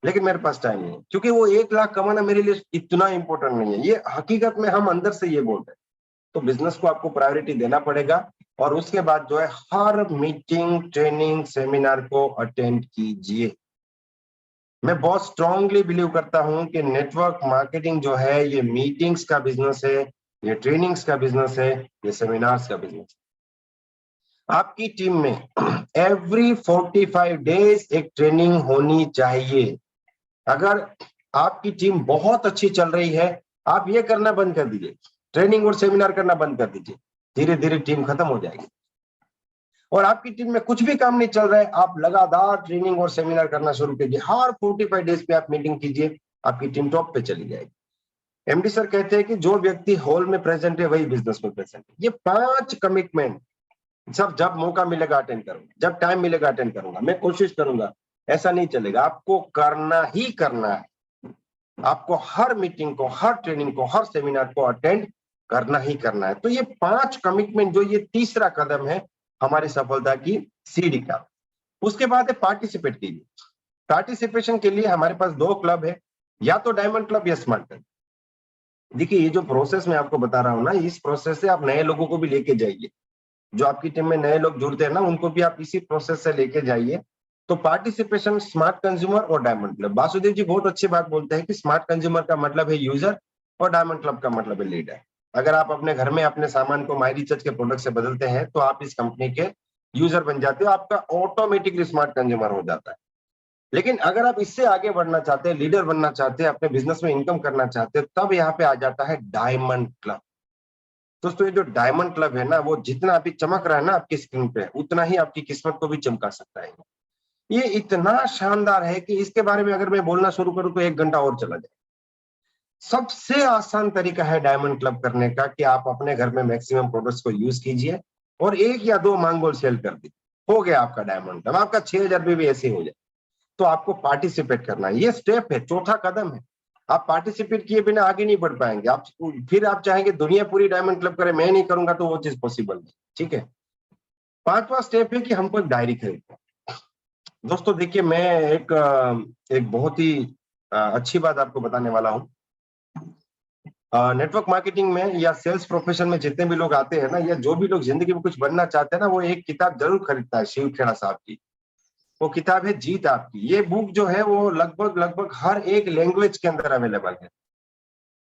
लेकिन मेरे पास टाइम नहीं है। क्योंकि वो 1 लाख कमाना मेरे लिए इतना इंपॉर्टेंट नहीं है। ये हकीकत में हम अंदर से ये बोलते हैं। तो बिजनेस को आपको प्रायोरिटी देना पड़ेगा। और उसके बाद जो है, हर मीटिंग, ट्रेनिंग, सेमिनार को अटेंड कीजिए। मैं बहुत स्ट्रांगली बिलीव करता हूं कि नेटवर्क मार्केटिंग जो है, ये मीटिंग्स का बिजनेस है, ये ट्रेनिंग्स का बिजनेस है, ये सेमिनार्स का बिजनेस है। आपकी टीम में एवरी 45 डेज एक ट्रेनिंग होनी चाहिए। अगर आपकी टीम बहुत अच्छी चल रही है, आप ये करना बंद कर दीजिए, ट्रेनिंग और सेमिनार करना बंद कर दीजिए, धीरे धीरे टीम खत्म हो जाएगी। और आपकी टीम में कुछ भी काम नहीं चल रहा है, आप लगातार ट्रेनिंग और सेमिनार करना शुरू कीजिए। हर 45 डेज पे आप मीटिंग कीजिए, आपकी टीम टॉप पे चली जाएगी। एमडी सर कहते हैं कि जो व्यक्ति हॉल में प्रेजेंट है, वही बिजनेस में प्रेजेंट है। ये 5 कमिटमेंट सब जब मौका मिलेगा अटेंड करूंगा, जब टाइम मिलेगा अटेंड करूंगा, मैं कोशिश करूंगा। ऐसा नहीं चलेगा, आपको करना ही करना है। आपको हर मीटिंग को, हर ट्रेनिंग को, हर सेमिनार को अटेंड करना ही करना है। तो ये 5 कमिटमेंट, जो ये तीसरा कदम है हमारी सफलता की सीढ़ी का। उसके बाद है पार्टिसिपेट कीजिए। पार्टिसिपेशन के लिए हमारे पास 2 क्लब है, या तो डायमंड क्लब या स्मार्ट क्लब। देखिए, ये जो प्रोसेस मैं आपको बता रहा हूं ना, इस प्रोसेस से आप नए लोगों को भी लेके जाइए। जो आपकी टीम में नए लोग जुड़ते हैं ना, उनको भी आप इसी प्रोसेस से लेके जाइए। तो पार्टिसिपेशन, स्मार्ट कंज्यूमर और डायमंड क्लब। वासुदेव जी बहुत अच्छी बात बोलते हैं कि स्मार्ट कंज्यूमर का मतलब है यूजर और डायमंड क्लब का मतलब है लीडर। अगर आप अपने घर में अपने सामान को माई रिसर्च के प्रोडक्ट से बदलते हैं, तो आप इस कंपनी के यूजर बन जाते हो, आपका ऑटोमेटिकली स्मार्ट कंज्यूमर हो जाता है। लेकिन अगर आप इससे आगे बढ़ना चाहते हैं, लीडर बनना चाहते हैं, अपने बिजनेस में इनकम करना चाहते हैं, तब यहाँ पे आ जाता है डायमंड क्लब। दोस्तों, ये जो डायमंड क्लब है ना, वो जितना अभी चमक रहा है ना आपकी स्क्रीन पे, उतना ही आपकी किस्मत को भी चमका सकता है। ये इतना शानदार है कि इसके बारे में अगर मैं बोलना शुरू करूं तो 1 घंटा और चला जाए। सबसे आसान तरीका है डायमंड क्लब करने का कि आप अपने घर में मैक्सिमम प्रोडक्ट्स को यूज कीजिए और 1 या 2 मांगोल सेल कर दीजिए। हो गया आपका डायमंड क्लब, आपका 6,000 भी ऐसे हो जाए। तो आपको पार्टिसिपेट करना है, ये स्टेप है, चौथा कदम है। आप पार्टिसिपेट किए बिना आगे नहीं बढ़ पाएंगे। आप फिर आप चाहेंगे दुनिया पूरी डायमंड क्लब करे, मैं नहीं करूंगा, तो वो चीज पॉसिबल नहीं। ठीक है। 5वां स्टेप है कि हमको एक डायरी खरीदना है। दोस्तों देखिए, मैं एक बहुत ही अच्छी बात आपको बताने वाला हूँ। नेटवर्क मार्केटिंग में या सेल्स प्रोफेशन में जितने भी लोग आते हैं ना, या जो भी लोग जिंदगी में कुछ बनना चाहते हैं ना, वो एक किताब जरूर खरीदता है, शिव खेड़ा साहब की। वो किताब है जीत आपकी। ये बुक जो है, वो लगभग लगभग हर एक लैंग्वेज के अंदर अवेलेबल है।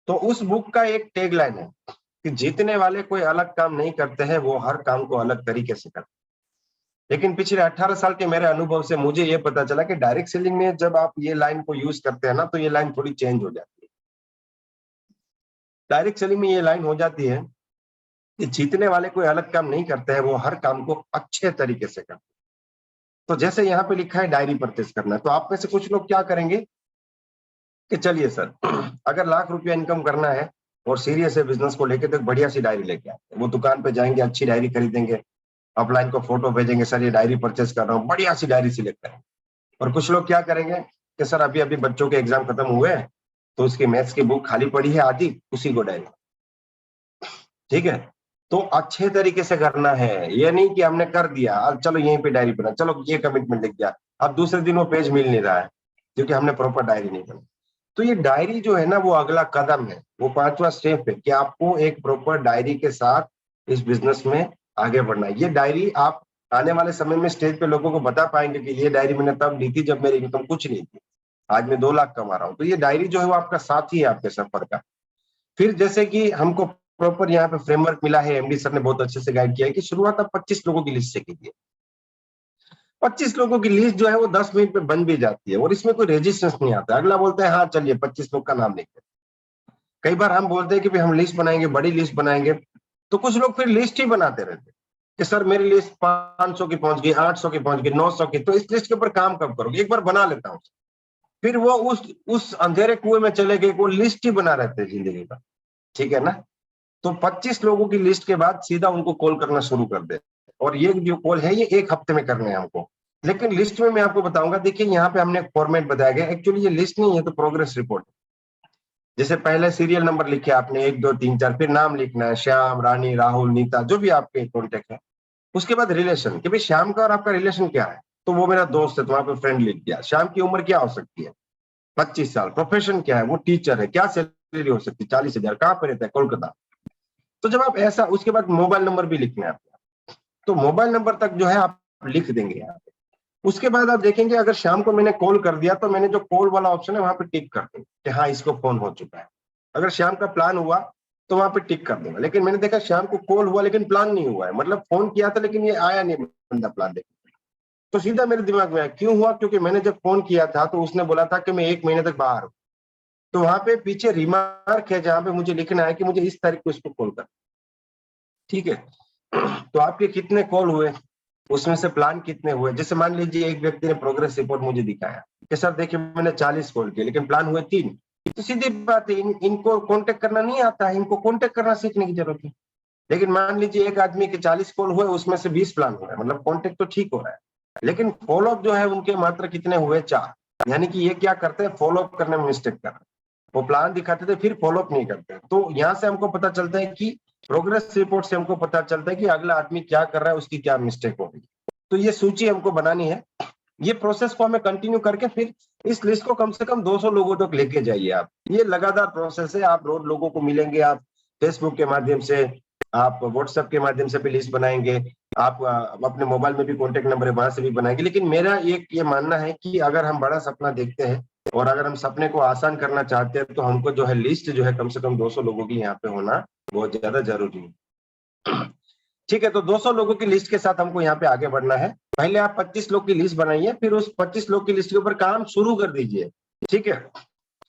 तो उस बुक का एक टैगलाइन है कि जीतने वाले कोई अलग काम नहीं करते हैं, वो हर काम को अलग तरीके से करते हैं। लेकिन पिछले 18 साल के मेरे अनुभव से मुझे ये पता चला कि डायरेक्ट सेलिंग में जब आप ये लाइन को यूज करते हैं ना, तो ये लाइन थोड़ी चेंज हो जाती है। डायरेक्ट सेलिंग में ये लाइन हो जाती है कि जीतने वाले कोई अलग काम नहीं करते हैं, वो हर काम को अच्छे तरीके से करते हैं। तो जैसे यहाँ पे लिखा है डायरी परचेस करना, तो आप में से कुछ लोग क्या करेंगे कि चलिए सर, अगर लाख रुपया इनकम करना है और सीरियस है बिजनेस को लेके, तो एक बढ़िया सी डायरी लेके आते हैं। वो दुकान पे जाएंगे, अच्छी डायरी खरीदेंगे, अपलाइन को फोटो भेजेंगे, सर ये डायरी परचेस कर रहा हूँ, बढ़िया सी डायरी सिलेक्ट करें। और कुछ लोग क्या करेंगे कि सर अभी अभी बच्चों के एग्जाम खत्म हुए हैं, तो उसकी मैथ्स की बुक खाली पड़ी है आधी, उसी को डायरी। ठीक है। तो अच्छे तरीके से करना है, ये नहीं कि हमने कर दिया अब चलो यहीं पे डायरी बना, चलो ये कमिटमेंट लिख दिया, अब दूसरे दिन वो पेज मिल नहीं रहा है क्योंकि हमने प्रॉपर डायरी नहीं बनाई। तो ये डायरी जो है ना वो अगला कदम है, वो 5वां स्टेप है कि आपको एक प्रॉपर डायरी के साथ इस बिजनेस में आगे बढ़ना है। ये डायरी आप आने वाले समय में स्टेज पे लोगों को बता पाएंगे कि ये डायरी मैंने तब ली थी जब मेरी इनकम कुछ नहीं थी, आज मैं 2 लाख कमा रहा हूँ। तो ये डायरी जो है वो आपका साथी है आपके सफर का। फिर जैसे कि हमको प्रॉपर यहाँ पे फ्रेमवर्क मिला है, एमडी सर ने बहुत अच्छे से गाइड किया है कि शुरुआत आप 25 लोगों की लिस्ट से कीजिए। 25 लोगों की लिस्ट जो है वो 10 मिनट में बन भी जाती है और इसमें कोई रेजिस्टेंस नहीं आता। अगला बोलता है हाँ चलिए 25 लोग का नाम लिखते हैं। कई बार हम बोलते हैं कि भाई हम लिस्ट बनाएंगे, बड़ी लिस्ट बनाएंगे, तो कुछ लोग फिर लिस्ट ही बनाते रहते हैं कि सर मेरी लिस्ट 500 की पहुंच गई, 800 की पहुंच गई, 900 की, तो इस लिस्ट के ऊपर काम कब करोगे, एक बार बना लेता हूँ। फिर वो उस अंधेरे कुएं में चले गए, वो लिस्ट ही बना रहते हैं जिंदगी का, ठीक है ना। तो 25 लोगों की लिस्ट के बाद सीधा उनको कॉल करना शुरू कर दे, और ये जो कॉल है ये 1 हफ्ते में करने हैं हमको। लेकिन लिस्ट में मैं आपको बताऊंगा, देखिए यहाँ पे हमने एक फॉर्मेट बताया गया, एक्चुअली ये लिस्ट नहीं है तो प्रोग्रेस रिपोर्ट। जैसे पहले सीरियल नंबर लिखे आपने 1 2 3 4, फिर नाम लिखना है श्याम, रानी, राहुल, नीता, जो भी आपके कॉन्टेक्ट है। उसके बाद रिलेशन कि भाई श्याम का और आपका रिलेशन क्या है, तो वो मेरा दोस्त है, तो वहां पे फ्रेंड लिख दिया। श्याम की उम्र क्या हो सकती है, 25 साल, प्रोफेशन क्या है, वो टीचर है, क्या सैलरी हो सकती है, 40,000, कहाँ पे रहता है, कोलकाता। तो जब आप ऐसा, उसके बाद मोबाइल नंबर भी लिखना है आपका, तो मोबाइल नंबर तक जो है आप लिख देंगे यहाँ पे। उसके बाद आप देखेंगे अगर शाम को मैंने कॉल कर दिया तो मैंने जो कॉल वाला ऑप्शन है वहां पे टिक कर देंगे कि हाँ इसको फोन हो चुका है। अगर शाम का प्लान हुआ तो वहां पे टिक कर दूंगा। लेकिन मैंने देखा शाम को कॉल हुआ लेकिन प्लान नहीं हुआ है, मतलब फोन किया था लेकिन ये आया नहीं बंदा प्लान देखने, तो सीधा मेरे दिमाग में आया क्यों हुआ, क्योंकि मैंने जब फोन किया था तो उसने बोला था कि मैं 1 महीने तक बाहर हूँ। तो वहां पे पीछे रिमार्क है जहां पे मुझे लिखना है कि मुझे इस तारीख को इसको कॉल कर, ठीक है। तो आपके कितने कॉल हुए, उसमें से प्लान कितने हुए। जैसे मान लीजिए एक व्यक्ति ने प्रोग्रेस रिपोर्ट मुझे दिखाया कि सर देखिए मैंने 40 कॉल किए लेकिन प्लान हुए 3, तो सीधी बात है इनको कांटेक्ट करना नहीं आता है, इनको कांटेक्ट करना सीखने की जरूरत है। लेकिन मान लीजिए एक आदमी के 40 कॉल हुए, उसमें से 20 प्लान हुए, मतलब कांटेक्ट तो ठीक हो रहा है, लेकिन फॉलोअप जो है उनके मात्र कितने हुए, 4। यानी कि ये क्या करते हैं, फॉलोअप करने में मिस्टेक कर रहे हैं। वो प्लान दिखाते थे फिर फॉलोअप नहीं करते। तो यहाँ से हमको पता चलता है कि प्रोग्रेस रिपोर्ट से हमको पता चलता है कि अगला आदमी क्या कर रहा है, उसकी क्या मिस्टेक हो गई। तो ये सूची हमको बनानी है। ये प्रोसेस को हमें कंटिन्यू करके फिर इस लिस्ट को कम से कम 200 लोगों तक लेके जाइए आप। ये लगातार प्रोसेस है, आप रोज लोगों को मिलेंगे, आप फेसबुक के माध्यम से, आप व्हाट्सएप के माध्यम से भी लिस्ट बनाएंगे, आप अपने मोबाइल में भी कॉन्टेक्ट नंबर है वहां से भी बनाएंगे। लेकिन मेरा एक ये मानना है कि अगर हम बड़ा सपना देखते हैं और अगर हम सपने को आसान करना चाहते हैं तो हमको जो है लिस्ट जो है कम से कम 200 लोगों की यहाँ पे होना बहुत ज्यादा जरूरी है। ठीक है, तो 200 लोगों की लिस्ट के साथ हमको यहाँ पे आगे बढ़ना है। पहले आप 25 लोग की लिस्ट बनाइए, फिर उस 25 लोग की लिस्ट के ऊपर काम शुरू कर दीजिए, ठीक है।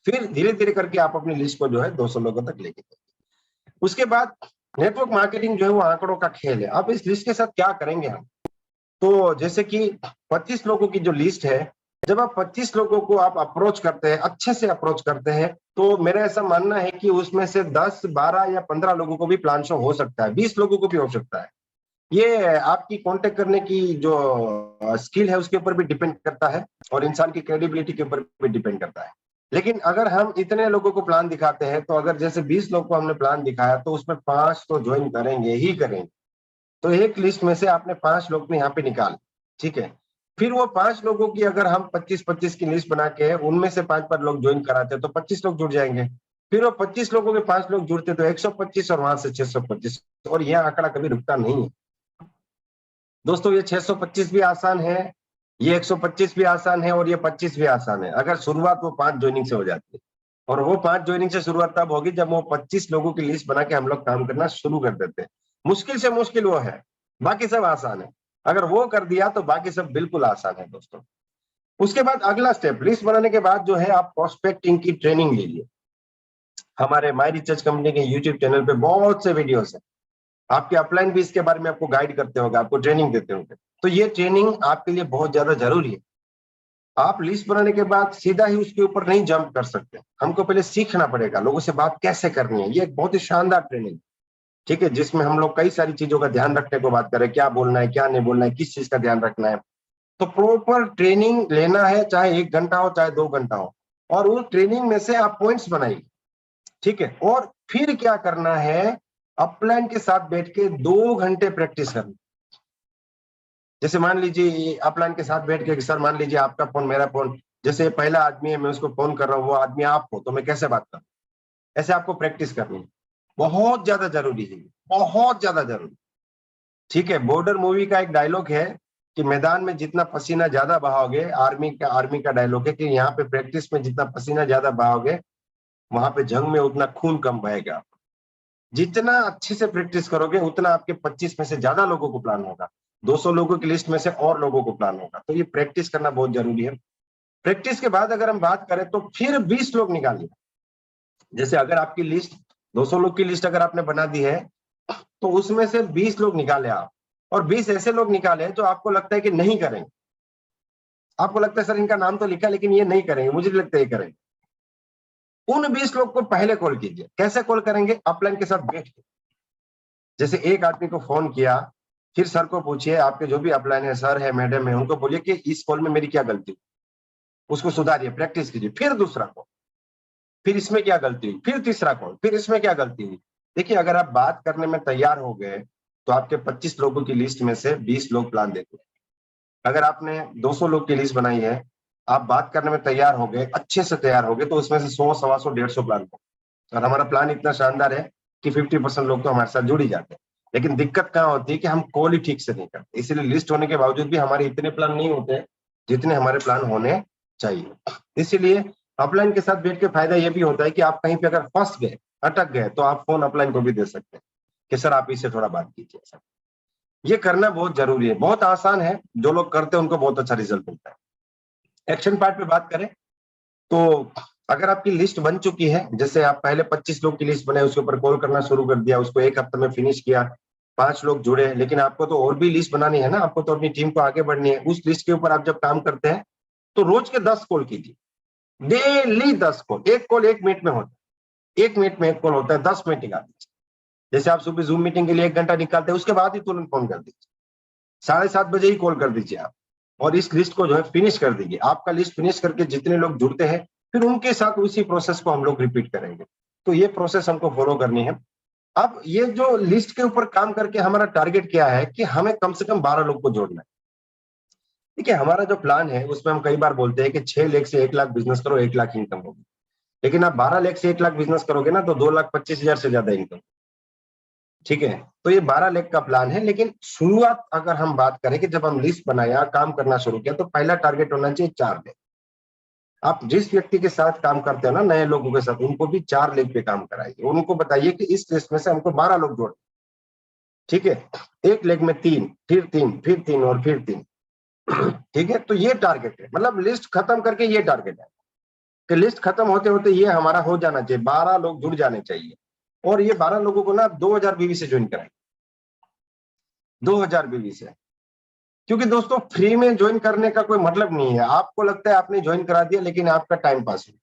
फिर धीरे धीरे करके आप अपनी लिस्ट को जो है 200 लोगों तक लेके जाइए। उसके बाद नेटवर्क मार्केटिंग जो है वो आंकड़ों का खेल है। अब इस लिस्ट के साथ क्या करेंगे हम, तो जैसे कि 25 लोगों की जो लिस्ट है, जब आप 25 लोगों को आप अप्रोच करते हैं, अच्छे से अप्रोच करते हैं, तो मेरा ऐसा मानना है कि उसमें से 10 12 या 15 लोगों को भी प्लान शो हो सकता है, 20 लोगों को भी हो सकता है। ये आपकी कांटेक्ट करने की जो स्किल है उसके ऊपर भी डिपेंड करता है और इंसान की क्रेडिबिलिटी के ऊपर भी डिपेंड करता है। लेकिन अगर हम इतने लोगों को प्लान दिखाते हैं, तो अगर जैसे 20 लोग को हमने प्लान दिखाया तो उसमें 5 तो ज्वाइन करेंगे ही करेंगे। तो एक लिस्ट में से आपने 5 लोग ने यहाँ पे निकाल, ठीक है। फिर वो 5 लोगों की अगर हम 25-25 की लिस्ट बना के उनमें से 5-5 लोग ज्वाइन कराते हैं तो 25 लोग जुड़ जाएंगे। फिर वो 25 लोगों के 5 लोग जुड़ते तो 125 और वहां से 625, और यह आंकड़ा कभी रुकता नहीं है दोस्तों। ये 625 भी आसान है, ये 125 भी आसान है और ये 25 भी आसान है, अगर शुरुआत वो 5 ज्वाइनिंग से हो जाती है। और वो 5 ज्वाइनिंग से शुरुआत तब होगी जब वो 25 लोगों की लिस्ट बना के हम लोग काम करना शुरू कर देते हैं। मुश्किल से मुश्किल वो है, बाकी सब आसान है। अगर वो कर दिया तो बाकी सब बिल्कुल आसान है दोस्तों। उसके बाद अगला स्टेप, लिस्ट बनाने के बाद जो है आप प्रोस्पेक्टिंग की ट्रेनिंग लीजिए। हमारे माई रिसर्च कंपनी के यूट्यूब चैनल पे बहुत से वीडियोस है, आपके अपलाइन भी इसके बारे में आपको गाइड करते होंगे, आपको ट्रेनिंग देते होंगे। तो ये ट्रेनिंग आपके लिए बहुत ज्यादा जरूरी है। आप लिस्ट बनाने के बाद सीधा ही उसके ऊपर नहीं जंप कर सकते, हमको पहले सीखना पड़ेगा लोगों से बात कैसे करनी है। ये एक बहुत ही शानदार ट्रेनिंग, ठीक है, जिसमें हम लोग कई सारी चीजों का ध्यान रखने को बात करें, क्या बोलना है क्या नहीं बोलना है, किस चीज का ध्यान रखना है। तो प्रॉपर ट्रेनिंग लेना है, चाहे 1 घंटा हो चाहे 2 घंटा हो, और उस ट्रेनिंग में से आप पॉइंट्स बनाइए, ठीक है। और फिर क्या करना है, अपलाइन के साथ बैठ के 2 घंटे प्रैक्टिस करनी। जैसे मान लीजिए अपलाइन के साथ बैठ के, सर मान लीजिए आपका फोन मेरा फोन, जैसे पहला आदमी है मैं उसको फोन कर रहा हूँ, वो आदमी आप हो, तो मैं कैसे बात करूं, ऐसे आपको प्रैक्टिस करनी है। बहुत ज्यादा जरूरी है, बहुत ज्यादा जरूरी। ठीक है, बॉर्डर मूवी का एक डायलॉग है कि मैदान में जितना पसीना ज्यादा बहाओगे, आर्मी का डायलॉग है कि यहाँ पे प्रैक्टिस में जितना पसीना ज्यादा बहाओगे, वहां पे जंग में उतना खून कम बहेगा। जितना अच्छे से प्रैक्टिस करोगे उतना आपके 25 में से ज्यादा लोगों को प्लान होगा, 200 लोगों की लिस्ट में से और लोगों को प्लान होगा। तो ये प्रैक्टिस करना बहुत जरूरी है। प्रैक्टिस के बाद अगर हम बात करें तो फिर 20 लोग निकालिए। जैसे अगर आपकी लिस्ट 200 लोग की लिस्ट अगर आपने बना दी है, तो उसमें से 20 लोग निकाले आप, और 20 ऐसे लोग निकाले जो आपको लगता है कि नहीं करेंगे। आपको लगता है सर इनका नाम तो लिखा लेकिन ये नहीं करेंगे, मुझे नहीं लगता ये करेंगे। उन 20 लोग को पहले कॉल कीजिए। कैसे कॉल करेंगे? अपलाइन के साथ बैठ के। जैसे एक आदमी को फोन किया, फिर सर को पूछिए, आपके जो भी अपलाइन है, सर है, मैडम है, उनको बोलिए कि इस कॉल में मेरी क्या गलती हुई, उसको सुधारिए, प्रैक्टिस कीजिए। फिर दूसरा कॉल, फिर इसमें क्या गलती हुई, फिर तीसरा कॉल, फिर इसमें क्या गलती हुई। देखिए, अगर आप बात करने में तैयार हो गए तो आपके 25 लोगों की लिस्ट में से 20 लोग प्लान देते हैं। अगर आपने 200 लोग की लिस्ट बनाई है, आप बात करने में तैयार हो गए, अच्छे से तैयार हो गए, तो उसमें से 100, 125, 150 प्लान हो। और हमारा प्लान इतना शानदार है कि 50% लोग तो हमारे साथ जुड़ ही जाते हैं। लेकिन दिक्कत कहाँ होती है कि हम कॉल ही ठीक से नहीं करते, इसलिए लिस्ट होने के बावजूद भी हमारे इतने प्लान नहीं होते जितने हमारे प्लान होने चाहिए। इसीलिए अपलाइन के साथ बैठ के फायदा ये भी होता है कि आप कहीं पे अगर फंस गए, अटक गए, तो आप फोन अपलाइन को भी दे सकते हैं कि सर आप इससे थोड़ा बात कीजिए। सर, ये करना बहुत जरूरी है, बहुत आसान है। जो लोग करते हैं उनको बहुत अच्छा रिजल्ट मिलता है। एक्शन पार्ट पे बात करें तो अगर आपकी लिस्ट बन चुकी है, जैसे आप पहले 25 लोग की लिस्ट बनाए, उसके ऊपर कॉल करना शुरू कर दिया, उसको 1 हफ्ते में फिनिश किया, 5 लोग जुड़े, लेकिन आपको तो और भी लिस्ट बनानी है ना, आपको तो अपनी टीम को आगे बढ़नी है। उस लिस्ट के ऊपर आप जब काम करते हैं तो रोज के 10 कॉल कीजिए, डेली 10 कॉल। एक कॉल 1 मिनट में होता है, 1 मिनट में एक कॉल होता है, 10 मिनट निकाल दीजिए। जैसे आप सुबह जूम मीटिंग के लिए 1 घंटा निकालते हैं, उसके बाद ही तुरंत फोन कर दीजिए, 7:30 बजे ही कॉल कर दीजिए आप, और इस लिस्ट को जो है फिनिश कर दीजिए। आपका लिस्ट फिनिश करके जितने लोग जुड़ते हैं, फिर उनके साथ उसी प्रोसेस को हम लोग रिपीट करेंगे। तो ये प्रोसेस हमको फॉलो करनी है। अब ये जो लिस्ट के ऊपर काम करके हमारा टारगेट क्या है कि हमें कम से कम 12 लोग को जोड़ना है। ठीक है, हमारा जो प्लान है उसमें हम कई बार बोलते हैं कि 6 लाख से 1 लाख बिजनेस करो, 1 लाख इनकम होगी। लेकिन आप 12 लाख से 1 लाख बिजनेस करोगे ना, तो 2,25,000 से ज्यादा इनकम। ठीक है, तो ये 12 लाख का प्लान है। लेकिन शुरुआत अगर हम बात करें कि जब हम लिस्ट बनाया, काम करना शुरू किया, तो पहला टारगेट होना चाहिए 4 लाख। आप जिस व्यक्ति के साथ काम करते हो ना, नए लोगों के साथ, उनको भी 4 लाख पे काम कराइए। उनको बताइए कि इस लिस्ट में से हमको 12 लोग जोड़े। ठीक है, 1 लाख में 3, फिर 3, फिर 3 और फिर 3। ठीक है, तो ये टारगेट है, मतलब लिस्ट खत्म करके ये टारगेट है कि लिस्ट खत्म होते होते ये हमारा हो जाना चाहिए, 12 लोग जुड़ जाने चाहिए। और ये 12 लोगों को ना 2000 बीवी से ज्वाइन कराएं, 2000 बीवी से। क्योंकि दोस्तों, फ्री में ज्वाइन करने का कोई मतलब नहीं है। आपको लगता है आपने ज्वाइन करा दिया, लेकिन आपका टाइम पास है।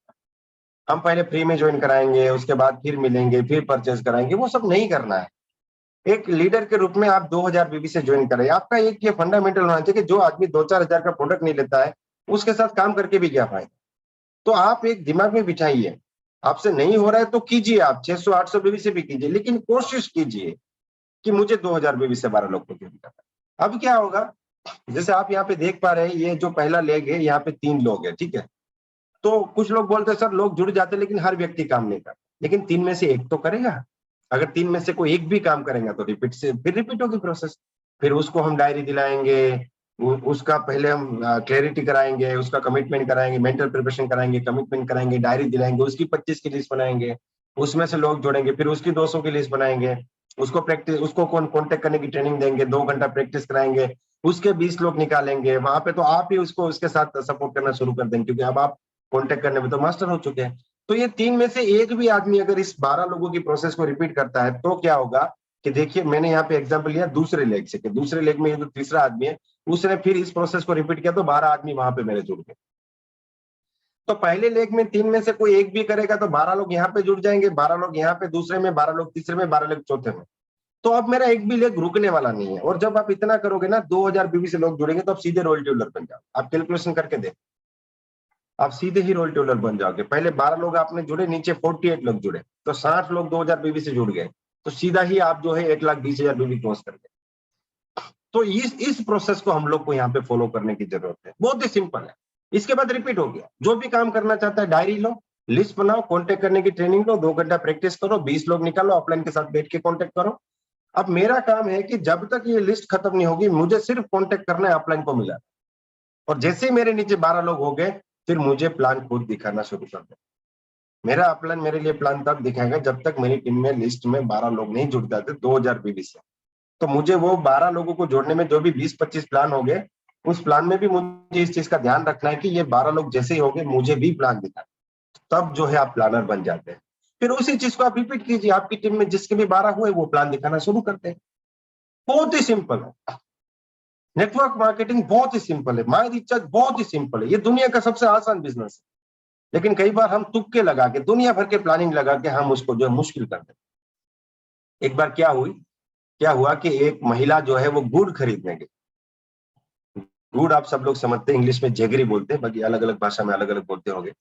हम पहले फ्री में ज्वाइन कराएंगे, उसके बाद फिर मिलेंगे, फिर परचेज कराएंगे, वो सब नहीं करना है। एक लीडर के रूप में आप 2000 बीबी से ज्वाइन करें। आपका एक ये फंडामेंटल होना चाहिए कि जो आदमी 2-4 हजार का प्रोडक्ट नहीं लेता है, उसके साथ काम करके भी क्या फायदा। तो आप एक दिमाग में बिठाइए, आपसे नहीं हो रहा है तो कीजिए, आप 600-800 बीबी से भी कीजिए, लेकिन कोशिश कीजिए कि मुझे 2000 बीबी से 12 लोग को ज्वाइन करना है। अब क्या होगा, जैसे आप यहाँ पे देख पा रहे हैं, ये जो पहला लेग है, यहाँ पे 3 लोग हैं। ठीक है, तो कुछ लोग बोलते हैं सर लोग जुड़ जाते लेकिन हर व्यक्ति काम नहीं करता। लेकिन 3 में से एक तो करेगा। अगर 3 में से कोई एक भी काम करेगा तो रिपीट से फिर रिपीट होगी प्रोसेस। फिर उसको हम डायरी दिलाएंगे, उसका पहले हम क्लैरिटी कराएंगे, उसका कमिटमेंट कराएंगे, मेंटल प्रिपरेशन कराएंगे, कमिटमेंट कराएंगे, डायरी दिलाएंगे, उसकी 25 की लिस्ट बनाएंगे, उसमें से लोग जोड़ेंगे, फिर उसकी 200 की लिस्ट बनाएंगे, उसको प्रैक्टिस, उसको कौन कॉन्टेक्ट करने की ट्रेनिंग देंगे, 2 घंटा प्रैक्टिस कराएंगे, उसके 20 लोग निकालेंगे। वहां पे तो आप ही उसको उसके साथ सपोर्ट करना शुरू कर देंगे, क्योंकि अब आप कॉन्टेक्ट करने में तो मास्टर हो चुके हैं। तो ये 3 में से एक भी आदमी अगर इस 12 लोगों की प्रोसेस को रिपीट करता है, तो क्या होगा कि देखिए, मैंने यहाँ पे एग्जांपल लिया दूसरे लेग से, कि दूसरे लेग में ये जो तीसरा आदमी है, उसने फिर इस प्रोसेस को रिपीट किया, तो 12 आदमी वहां पे मेरे जुड़ गए। तो पहले लेग में 3 में से कोई एक भी करेगा तो 12 लोग यहाँ पे जुड़ जाएंगे, 12 लोग यहाँ पे दूसरे में, 12 लोग तीसरे में, 12 लोग चौथे में। तो अब मेरा एक भी लेग रुकने वाला नहीं है। और जब आप इतना करोगे ना, 2000 बीबी से लोग जुड़ेंगे, तो आप सीधे रोल टेलर बन जाओ। आप कैलकुलेशन करके देख, आप सीधे ही रोल टेलर बन जाओगे। पहले 12 लोग आपने जुड़े, नीचे 48 लोग जुड़े, तो 60 लोग 2000 बीबी से जुड़ गए। तो सीधा ही आप जो है 1,20,000 भी क्रॉस कर गए। तो इस प्रोसेस को हम लोग को यहाँ पे फॉलो करने की जरूरत है, बहुत ही सिंपल है। इसके बाद रिपीट हो गया। जो भी काम करना चाहता है डायरी लो, लिस्ट बनाओ, कांटेक्ट करने की ट्रेनिंग लो, 2 घंटा प्रैक्टिस करो, 20 लोग निकालो, ऑफलाइन के साथ बैठ के कांटेक्ट करो। अब मेरा काम है कि जब तक ये लिस्ट खत्म नहीं होगी, मुझे सिर्फ कांटेक्ट करना है ऑफलाइन को मिला। और जैसे ही मेरे नीचे 12 लोग हो गए, फिर मुझे प्लान खुद दिखाना शुरू कर दे। मेरा अपलाइन मेरे लिए प्लान तब दिखाएगा जब तक मेरी टीम में लिस्ट में 12 लोग नहीं जुड़ जाते 2000 पीवी से। तो मुझे वो 12 लोगों को जोड़ने में जो भी 20-25 प्लान हो गए, उस प्लान में भी मुझे इस चीज का ध्यान रखना है कि ये 12 लोग जैसे ही हो गए, मुझे भी प्लान दिखाना। तब जो है आप प्लानर बन जाते हैं। फिर उसी चीज को आप रिपीट कीजिए, आपकी टीम में जिसके भी 12 हुए वो प्लान दिखाना शुरू करते हैं। बहुत ही सिंपल है। नेटवर्क मार्केटिंग बहुत ही सिंपल है, माई रिचार्ज बहुत ही सिंपल है, ये दुनिया का सबसे आसान बिजनेस है। लेकिन कई बार हम तुक्के लगा के, दुनिया भर के प्लानिंग लगा के हम उसको जो है मुश्किल कर देते। एक बार क्या हुआ कि एक महिला जो है वो गुड़ खरीदने गई। गुड़ आप सब लोग समझते हैं, इंग्लिश में जेगरी बोलते हैं, बाकी अलग अलग भाषा में अलग अलग बोलते होंगे।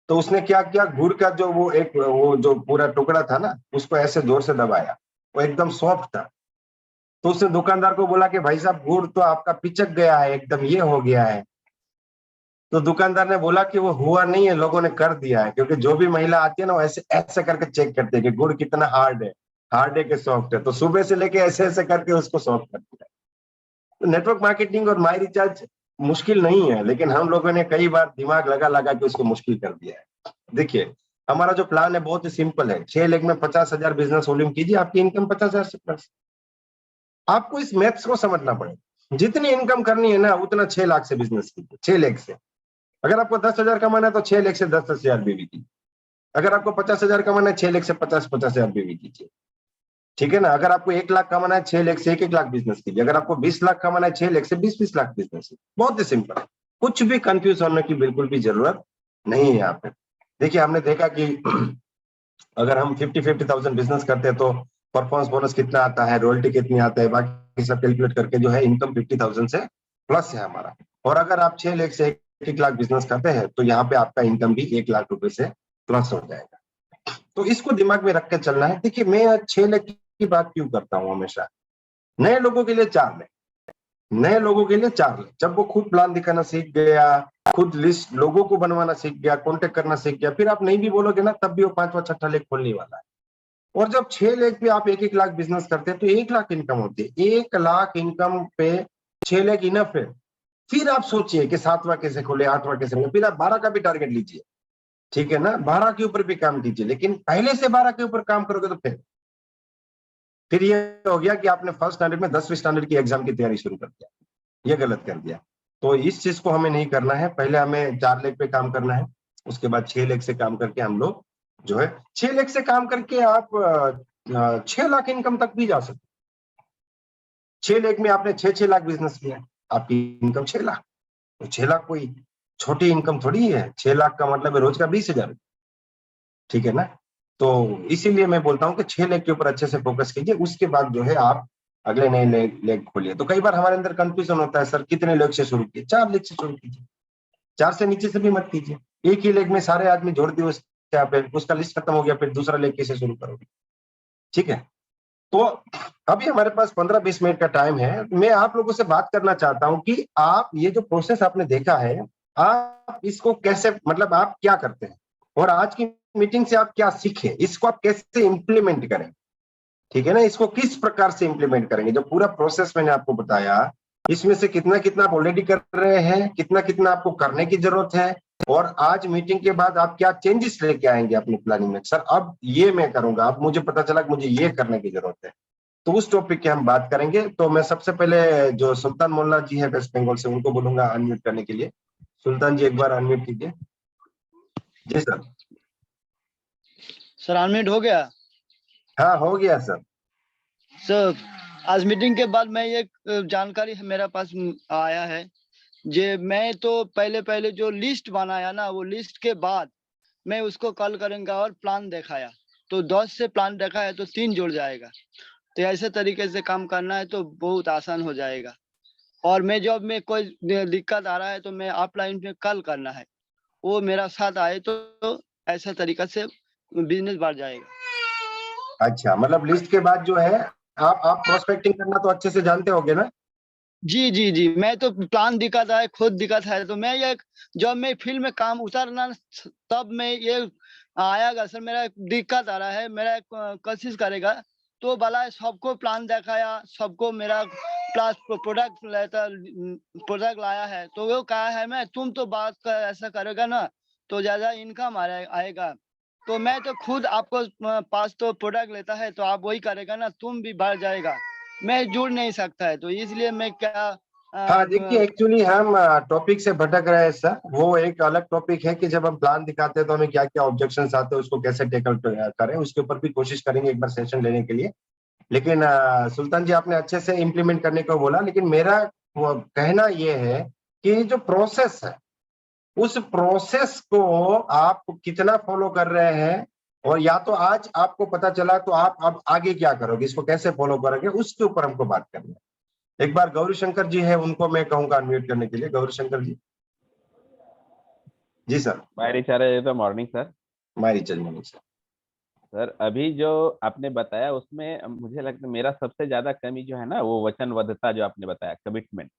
तो उसने क्या किया, गुड़ का जो वो जो पूरा टुकड़ा था ना, उसको ऐसे जोर से दबाया, वो एकदम सॉफ्ट था। तो उसने दुकानदार को बोला कि भाई साहब, गुड़ तो आपका पिचक गया है, एकदम ये हो गया है। तो दुकानदार ने बोला कि वो हुआ नहीं है, लोगों ने कर दिया है। क्योंकि जो भी महिला आती है ना, वो ऐसे ऐसे करके चेक करते हैं कि गुड़ कितना हार्ड है कि सॉफ्ट है। तो सुबह से लेके ऐसे ऐसे करके उसको सॉफ्ट कर दिया। तो नेटवर्क मार्केटिंग और माई रिचार्ज मुश्किल नहीं है, लेकिन हम लोगों ने कई बार दिमाग लगा लगा के उसको मुश्किल कर दिया है। देखिए, हमारा जो प्लान है बहुत ही सिंपल है। 6 लाख में 50,000 बिजनेस वॉल्यूम कीजिए, आपकी इनकम 50,000 से प्लस। आपको इस मैथ्स को समझना पड़ेगा। जितनी इनकम करनी है ना, उतना 6 लाख से बिजनेस कीजिए, 6 लाख से। अगर आपको 10,000 कमाना है तो 6 लाख से 10,000 बीवी कीजिए। अगर आपको 50,000 कमाना है, 6 लाख से 50,000 बीवी कीजिए। ठीक है ना। अगर आपको 1 लाख कमाना है, 6 लाख से 1 लाख बिजनेस कीजिए। अगर आपको 20 लाख कमाना है, 6 लाख से 20 लाख बिजनेस कीजिए। बहुत ही सिंपल है, कुछ भी कंफ्यूज होने की बिल्कुल भी जरूरत नहीं है यहाँ पे। देखिए, हमने देखा कि अगर हम 50,000 बिजनेस करते हैं तो परफॉर्मेंस बोनस कितना आता है, रॉयल्टी कितनी आता है, बाकी सब कैलकुलेट करके जो है इनकम 50,000 से प्लस है हमारा। और अगर आप 6 लाख से 1 लाख बिजनेस करते हैं तो यहाँ पे आपका इनकम भी 1 लाख रुपए से प्लस हो जाएगा। तो इसको दिमाग में रख के चलना है। देखिए, मैं 6 लाख की बात क्यों करता हूँ हमेशा। नए लोगों के लिए 4 लाख, नए लोगों के लिए 4 लाख। जब वो खुद प्लान दिखाना सीख गया, खुद लिस्ट लोगों को बनवाना सीख गया, कॉन्टेक्ट करना सीख गया, फिर आप नहीं भी बोलोगे ना, तब भी वो 5वां-6ठा लाख खोलने वाला है। और जब 6 लाख पे आप 1-1 लाख बिजनेस करते हैं तो 1 लाख इनकम होती है। 1 लाख इनकम पे 6 लाख इनफ है। फिर आप सोचिए कि 7वां कैसे खोले, 8वां कैसे खोले, फिर आप 12 का भी टारगेट लीजिए। ठीक है ना, 12 के ऊपर भी काम कीजिए। लेकिन पहले से 12 के ऊपर काम करोगे तो फिर ये हो गया कि आपने फर्स्ट स्टैंडर्ड में 10वीं स्टैंडर्ड की एग्जाम की तैयारी शुरू कर दिया। ये गलत कर दिया। तो इस चीज को हमें नहीं करना है। पहले हमें 4 लाख पे काम करना है, उसके बाद 6 लाख से काम करके हम लोग जो है 6 लाख से काम करके आप 6 लाख इनकम तक भी जा सकते। 6 लाख में आपने 6-6 लाख बिजनेस किया, आपकी इनकम 6 लाख। तो 6 लाख कोई छोटी इनकम थोड़ी है। 6 लाख का मतलब है रोज का 20,000। ठीक है ना। तो इसीलिए मैं बोलता हूँ कि 6 लाख के ऊपर अच्छे से फोकस कीजिए, उसके बाद जो है आप अगले नए लेग खोलिए। तो कई बार हमारे अंदर कंफ्यूजन होता है, सर कितने लेग से शुरू किए? 4 लेग से शुरू कीजिए। 4 से नीचे से भी मत कीजिए। एक ही लेग में सारे आदमी जोड़ दिए उसके यहाँ पे, उसका लिस्ट खत्म हो गया, फिर दूसरा लेग कैसे शुरू करोगे? ठीक है। तो अभी हमारे पास 15-20 मिनट का टाइम है। मैं आप लोगों से बात करना चाहता हूं कि आप ये जो प्रोसेस आपने देखा है, आप इसको कैसे, मतलब आप क्या करते हैं और आज की मीटिंग से आप क्या सीखे, इसको आप कैसे इंप्लीमेंट करें। ठीक है ना, इसको किस प्रकार से इंप्लीमेंट करेंगे। जो पूरा प्रोसेस मैंने आपको बताया, इसमें से कितना कितना आप ऑलरेडी कर रहे हैं, कितना कितना आपको करने की जरूरत है, और आज मीटिंग के बाद आप क्या चेंजेस लेके आएंगे अपनी प्लानिंग में। सर अब ये मैं करूंगा, अब मुझे पता चला कि मुझे ये करने की जरूरत है। तो उस टॉपिक की हम बात करेंगे। तो मैं सबसे पहले जो सुल्तान मोल्ला जी है वेस्ट बंगाल से, उनको बोलूंगा अनम्यूट करने के लिए। सुल्तान जी एक बार अनम्यूट कीजिए। जी सर। सर अनम्यूट हो गया? हाँ हो गया सर। सर आज मीटिंग के बाद मैं एक जानकारी मेरे पास आया है। मैं तो पहले जो लिस्ट बनाया ना, वो लिस्ट के बाद मैं उसको कॉल करूंगा और प्लान दिखाया, तो 10 से प्लान देखा है तो 3 जुड़ जाएगा। तो ऐसे तरीके से काम करना है तो बहुत आसान हो जाएगा। और मैं जब में कोई दिक्कत आ रहा है तो मैं ऑफलाइन में कॉल करना है, वो मेरा साथ आए तो ऐसा तरीका से बिजनेस बढ़ जाएगा। अच्छा, मतलब लिस्ट के बाद जो है आप प्रोस्पेक्टिंग करना तो अच्छे से जानते होगे ना? जी जी जी, मैं तो प्लान दिखा था, खुद दिखा था, तो मैं ये जब मैं फील्ड में काम उतरना तब मैं ये आएगा सर, मेरा दिक्कत आ रहा है, मेरा कोशिश करेगा तो भला सबको प्लान दिखाया, सबको मेरा प्लस प्रोडक्ट लाया है, तो वो कहा है मैं तुम तो बात कर ऐसा करेगा ना तो ज्यादा इनकम आएगा, तो मैं तो खुद आपको पास तो प्रोडक्ट लेता है तो आप वही करेगा ना, तुम भी बढ़ जाएगा, मैं जुड़ नहीं सकता है, तो इसलिए मैं क्या हाँ देखिए, एक्चुअली हम टॉपिक से भटक रहे हैं सर। वो एक अलग टॉपिक है कि जब हम प्लान दिखाते हैं तो हमें क्या क्या ऑब्जेक्शंस आते हैं, उसको कैसे टैकल करें, उसके ऊपर भी कोशिश करेंगे एक बार सेशन लेने के लिए। लेकिन सुल्तान जी आपने अच्छे से इम्प्लीमेंट करने को बोला, लेकिन मेरा वो कहना ये है कि जो प्रोसेस है उस प्रोसेस को आप कितना फॉलो कर रहे हैं, और या तो आज आपको पता चला तो आप अब आगे क्या करोगे, इसको कैसे फॉलो करोगे, उसके ऊपर हमको बात करनी है। एक बार गौरी शंकर जी है, उनको मैं कहूंगा अनम्यूट करने के लिए। गौरी शंकर जी। जी सर। माय रिचार्ज तो मॉर्निंग सर। हमारी चल सर। सर अभी जो आपने बताया उसमें मुझे लगता है मेरा सबसे ज्यादा कमी जो है ना वो वचनबद्धता, जो आपने बताया कमिटमेंट,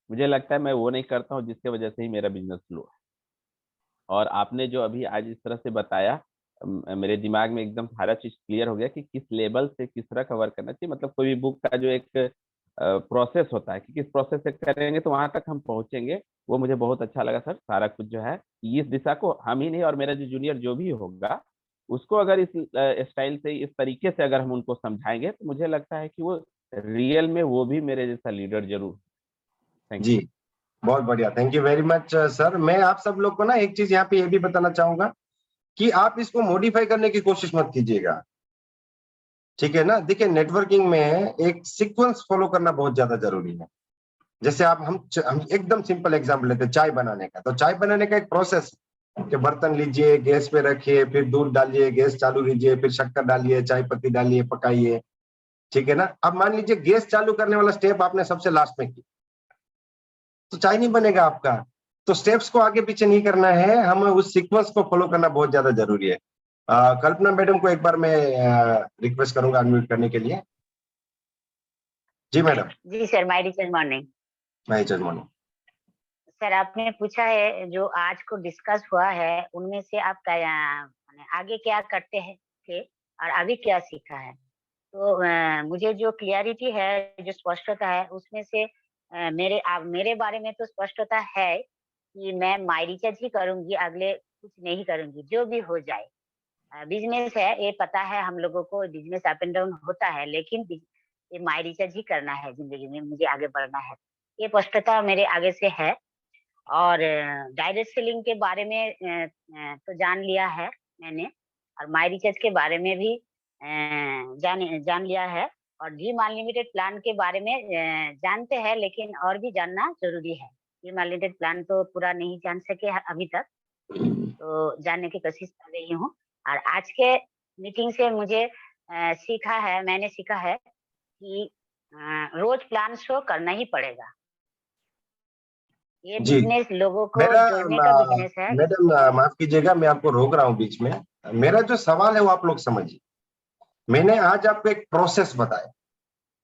मुझे लगता है मैं वो नहीं करता हूँ, जिसके वजह से ही मेरा बिजनेस स्लो है। और आपने जो अभी आज इस तरह से बताया, मेरे दिमाग में एकदम सारा चीज क्लियर हो गया कि किस लेवल से किस तरह का वर्क करना चाहिए। मतलब कोई भी बुक का जो एक प्रोसेस होता है कि किस प्रोसेस से करेंगे तो वहां तक हम पहुंचेंगे, वो मुझे बहुत अच्छा लगा सर। सारा कुछ जो है इस दिशा को हम ही नहीं, और मेरा जो जूनियर जो भी होगा उसको अगर इस स्टाइल से, इस तरीके से अगर हम उनको समझाएंगे तो मुझे लगता है कि वो रियल में वो भी मेरे जैसा लीडर जरूर। थैंक जी यू। बहुत बढ़िया, thank you very much sir. मैं आप सब लोग को ना एक चीज यहाँ पे ये भी बताना चाहूंगा कि आप इसको मॉडिफाई करने की कोशिश मत कीजिएगा, ठीक है ना? देखिए, नेटवर्किंग में एक सीक्वेंस फॉलो करना बहुत ज्यादा जरूरी है। जैसे आप हम एकदम सिंपल एग्जांपल लेते हैं चाय बनाने का, तो चाय बनाने का एक प्रोसेस कि बर्तन लीजिए, गैस पे रखिए, फिर दूध डालिए, गैस चालू कीजिए, फिर शक्कर डालिए, चाय पत्ती डालिए, पकाइए, ठीक है ना? अब मान लीजिए गैस चालू करने वाला स्टेप आपने सबसे लास्ट में किया तो चाय नहीं बनेगा आपका। तो स्टेप्स को आगे पीछे नहीं करना है, हमें उस सीक्वेंस को फॉलो करना बहुत ज्यादा जरूरी है। कल्पना मैडम को एक बार मैं रिक्वेस्ट करूंगा अनम्यूट करने के लिए। जी मैडम। जी सर, माय रिचार्ज मॉर्निंग। मैं मॉर्निंग। सर आपने पूछा है जो आज को डिस्कस हुआ है उनमें से आप माने आगे क्या करते हैं थे और अभी क्या सीखा है। तो मुझे जो क्लियरिटी है, जो स्पष्टता है उसमें से मेरे बारे में तो स्पष्टता है कि मैं माय रिचार्ज ही करूंगी, अगले कुछ नहीं करूंगी, जो भी हो जाए। बिजनेस है, ये पता है हम लोगों को, बिजनेस अप एंड डाउन होता है, लेकिन ये माय रिचार्ज ही करना है, जिंदगी में मुझे आगे बढ़ना है, ये स्पष्टता मेरे आगे से है। और डायरेक्ट सेलिंग के बारे में तो जान लिया है मैंने, और माय रिचार्ज के बारे में भी जान लिया है, और ड्रीम अनलिमिटेड प्लान के बारे में जानते हैं, लेकिन और भी जानना जरूरी है। ड्रीम अनलिमिटेड प्लान तो पूरा नहीं जान सके अभी तक, तो जानने की कोशिश कर रही हूँ। और आज के मीटिंग से मुझे मैंने सीखा है कि रोज प्लान शो करना ही पड़ेगा। ये जी बिजनेस लोगों को मेरा जोड़ने का बिजनेस है। मैडम माफ कीजिएगा, मैं आपको रोक रहा हूँ बीच में। मेरा जो सवाल है वो आप लोग समझिए। मैंने आज आपको एक प्रोसेस बताया,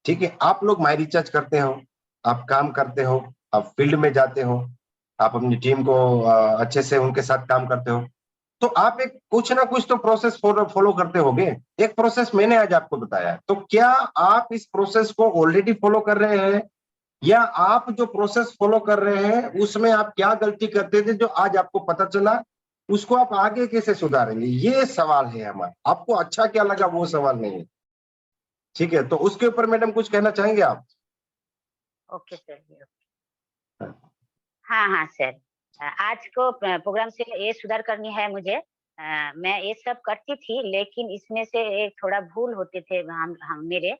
ठीक है? आप लोग माई रिचार्ज करते हो, आप काम करते हो, आप फील्ड में जाते हो, आप अपनी टीम को अच्छे से उनके साथ काम करते हो, तो आप एक कुछ ना कुछ तो प्रोसेस फॉलो करते होगे। एक प्रोसेस मैंने आज आपको बताया, तो क्या आप इस प्रोसेस को ऑलरेडी फॉलो कर रहे हैं, या आप जो प्रोसेस फॉलो कर रहे हैं उसमें आप क्या गलती करते थे जो आज आपको पता चला, उसको आप आगे कैसे सुधारेंगे, ये सवाल है हमारा। आपको अच्छा क्या लगा वो सवाल नहीं है, ठीक है? तो उसके ऊपर मैडम कुछ कहना चाहेंगे आप? Okay sir. हाँ हाँ सर, आज को प्रोग्राम से ये सुधार करनी है मुझे। मैं ये सब करती थी, लेकिन इसमें से एक थोड़ा भूल होते थे हम मेरे,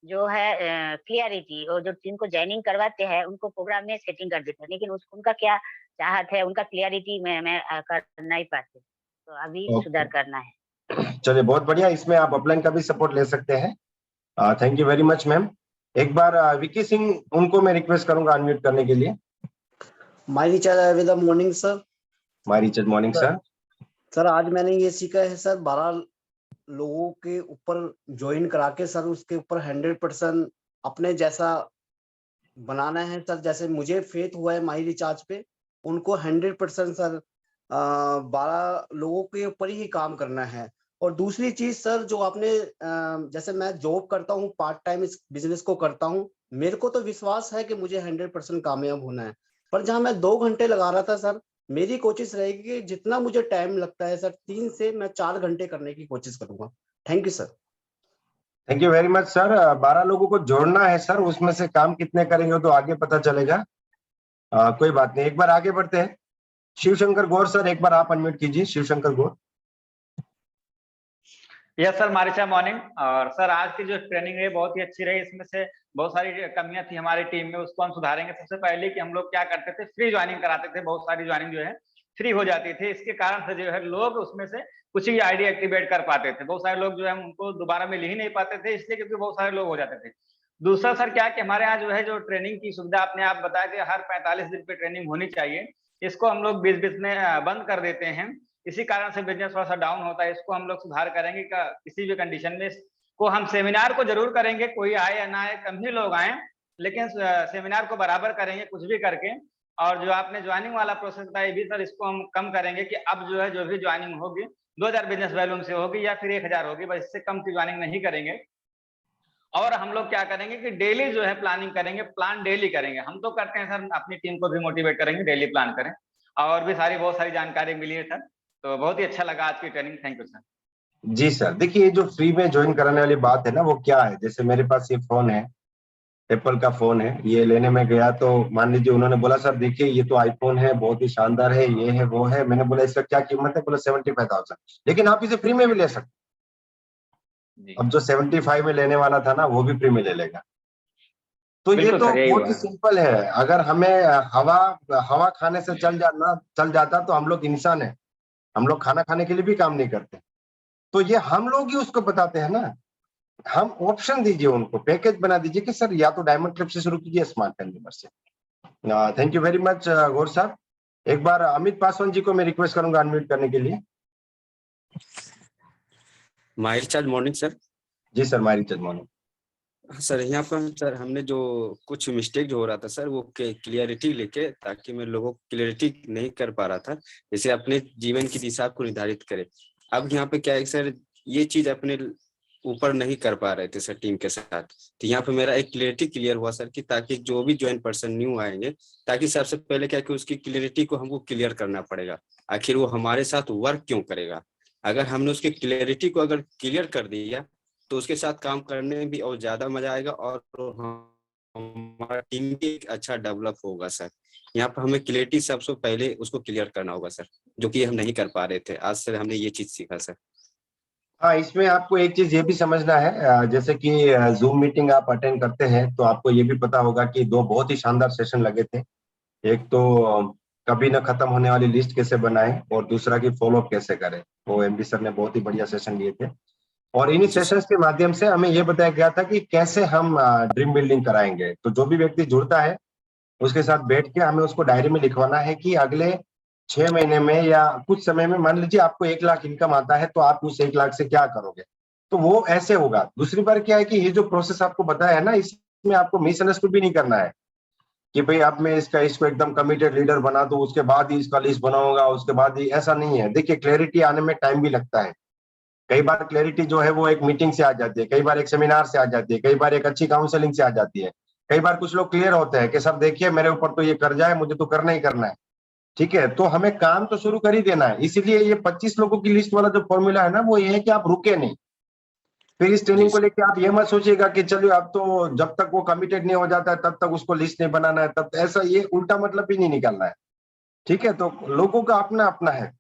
जो है क्लियरिटी, और जो टीम को ज्वाइनिंग करवाते हैं उनको प्रोग्राम में सेटिंग कर देते हैं, लेकिन उनका क्या चाहत है, उनका क्लियरिटी मैं कर नहीं पाती, तो अभी सुधार करना है। चलिए बहुत बढ़िया, इसमें आप अपलाइन का भी सपोर्ट ले सकते हैं। Thank you very much ma'am. एक बार विकी सिंह, उनको मैं रिक्वेस्ट करूंगा अनम्यूट करने के लिए। My recharge with the morning sir. माय रिचार्ज मॉर्निंग सर। सर आज मैंने ये सीखा है सर, 12 लोगों के ऊपर ज्वाइन करा के सर उसके ऊपर 100% अपने जैसा बनाना है सर। जैसे मुझे फेथ हुआ है माई रिचार्ज पे, उनको 100% सर 12 लोगों के ऊपर ही काम करना है। और दूसरी चीज सर जो आपने जैसे मैं जॉब करता हूँ, पार्ट टाइम इस बिजनेस को करता हूँ, मेरे को तो विश्वास है कि मुझे 100% कामयाब होना है। पर जहाँ मैं 2 घंटे लगा रहा था सर, मेरी कोशिश रहेगी कि जितना मुझे टाइम लगता है सर 3 से मैं 4 घंटे करने की कोशिश करूंगा। Thank you sir. Thank you very much sir. 12 लोगों को जोड़ना है सर, उसमें से काम कितने करेंगे तो आगे पता चलेगा। कोई बात नहीं, एक बार आगे बढ़ते हैं। शिवशंकर गौर सर, एक बार आप अनम्यूट कीजिए। शिवशंकर गौर। यस सर, मारिचा मॉर्निंग। और सर आज की जो ट्रेनिंग रही बहुत ही अच्छी रही। इसमें से बहुत सारी कमियां थी हमारी टीम में, उसको हम सुधारेंगे। सबसे पहले कि हम लोग क्या करते थे, फ्री ज्वाइनिंग कराते थे। बहुत सारी ज्वाइनिंग जो है फ्री हो जाती थी, इसके कारण से जो है लोग उसमें से कुछ ही आईडी एक्टिवेट कर पाते थे। बहुत सारे लोग जो है उनको दोबारा मिल ही नहीं पाते थे, इसलिए क्योंकि बहुत सारे लोग हो जाते थे। दूसरा सर क्या कि हमारे यहाँ जो है जो ट्रेनिंग की सुविधा आपने आप बताया कि हर 45 दिन पे ट्रेनिंग होनी चाहिए, इसको हम लोग बीच बीच में बंद कर देते हैं। इसी कारण से बिजनेस थोड़ा सा डाउन होता है। इसको हम लोग सुधार करेंगे किसी भी कंडीशन में। को हम सेमिनार को जरूर करेंगे, कोई आए या ना आए, कम ही लोग आए, लेकिन सेमिनार को बराबर करेंगे कुछ भी करके। और जो आपने ज्वाइनिंग वाला प्रोसेस बताया भी सर, इसको हम कम करेंगे कि अब जो है जो भी ज्वाइनिंग होगी 2000 बिजनेस वैल्यूम से होगी या फिर 1000 होगी, बस इससे कम की ज्वाइनिंग नहीं करेंगे। और हम लोग क्या करेंगे कि डेली जो है प्लानिंग करेंगे, प्लान डेली करेंगे। हम तो करते हैं सर, अपनी टीम को भी मोटिवेट करेंगे डेली प्लान करें। और भी सारी बहुत सारी जानकारी मिली है सर, तो बहुत ही अच्छा लगा आज की ट्रेनिंग। Thank you sir. जी सर, देखिए ये जो फ्री में ज्वाइन कराने वाली बात है ना, वो क्या है, जैसे मेरे पास ये फोन है, एप्पल का फोन है, ये लेने में गया तो मान लीजिए उन्होंने बोला सर देखिए ये तो आईफोन है, बहुत ही शानदार है, ये है वो है। मैंने बोला इसका क्या कीमत है, बोला 75,000, लेकिन आप इसे फ्री में भी ले सकते। अब जो 75 में लेने वाला था ना, वो भी फ्री में ले लेगा। तो ये बिल्कुल तो सर, यही बहुत हुआ ही है। सिंपल है। अगर हमें हवा हवा खाने से चल जाता तो हम लोग इंसान है, हम लोग खाना खाने के लिए भी काम नहीं करते। तो ये हम लोग ही उसको बताते हैं ना। हम ऑप्शन दीजिए उनको, पैकेज बना दीजिए कि सर या तो डायमंड क्लब से शुरू कीजिए, स्मार्ट कंज्यूमर से। थैंक यू वेरी मच गौर साहब। एक बार अमित पासवान जी को मैं रिक्वेस्ट करूंगा अनम्यूट करने के लिए। माहिर चार्ज मॉर्निंग सर। जी सर, माहिर चार्ज मॉर्निंग। सर यहाँ पर सर हमने जो कुछ मिस्टेक जो हो रहा था सर, वो क्लियरिटी लेके, ताकि मैं लोगों को क्लियरिटी नहीं कर पा रहा था, जैसे अपने जीवन की दिशा को निर्धारित करे। अब यहाँ पे क्या है सर, ये चीज अपने ऊपर नहीं कर पा रहे थे सर टीम के साथ। तो यहाँ पे मेरा एक क्लियरिटी क्लियर हुआ सर कि ताकि जो भी ज्वाइन पर्सन न्यू आएंगे, ताकि सबसे पहले क्या कि उसकी क्लियरिटी को हमको क्लियर करना पड़ेगा, आखिर वो हमारे साथ वर्क क्यों करेगा। अगर हमने उसकी क्लियरिटी को अगर क्लियर कर दिया तो उसके साथ काम करने में भी और ज्यादा मजा आएगा और हमारा टीम भी अच्छा डेवलप होगा सर। यहाँ पर हमें क्लियरिटी सबसे पहले उसको क्लियर करना होगा सर, जो कि हम नहीं कर पा रहे थे। आज से हमने ये चीज सीखा सर। हाँ, इसमें आपको एक चीज ये भी समझना है, जैसे कि जूम मीटिंग आप अटेंड करते हैं तो आपको ये भी पता होगा कि दो बहुत ही शानदार सेशन लगे थे। एक तो कभी न खत्म होने वाली लिस्ट कैसे बनाएं, और दूसरा कि फॉलो अप कैसे करें। वो एमडी सर ने बहुत ही बढ़िया सेशन लिए थे। और इन्हीं सेशंस के माध्यम से हमें ये बताया गया था कि कैसे हम ड्रीम बिल्डिंग कराएंगे। तो जो भी व्यक्ति जुड़ता है उसके साथ बैठ के हमें उसको डायरी में लिखवाना है कि अगले 6 महीने में या कुछ समय में, मान लीजिए आपको 1 लाख इनकम आता है तो आप उस 1 लाख से क्या करोगे। तो वो ऐसे होगा। दूसरी बार क्या है कि ये जो प्रोसेस आपको बताया है ना, इसमें आपको मिसअंडरस्टूड भी नहीं करना है कि भाई अब मैं इसको एकदम कमिटेड लीडर बना दूं, उसके बाद ही इसका लिस्ट बनाऊंगा, उसके बाद ही। ऐसा नहीं है। देखिए, क्लैरिटी आने में टाइम भी लगता है। कई बार क्लैरिटी जो है वो एक मीटिंग से आ जाती है, कई बार एक सेमिनार से आ जाती है, कई बार एक अच्छी काउंसलिंग से आ जाती है। कई बार कुछ लोग क्लियर होते हैं कि सर देखिए मेरे ऊपर तो ये कर्जा है, मुझे तो करना ही करना है। ठीक है, तो हमें काम तो शुरू कर ही देना है। इसीलिए ये 25 लोगों की लिस्ट वाला जो फॉर्मूला है ना, वो ये है कि आप रुके नहीं। फिर इस ट्रेनिंग को लेकर आप ये मत सोचिएगा कि चलिए अब तो जब तक वो कमिटेड नहीं हो जाता है तब तक उसको लिस्ट नहीं बनाना है, तब ऐसा ये उल्टा मतलब भी नहीं निकालना है। ठीक है, तो लोगों का अपना अपना है।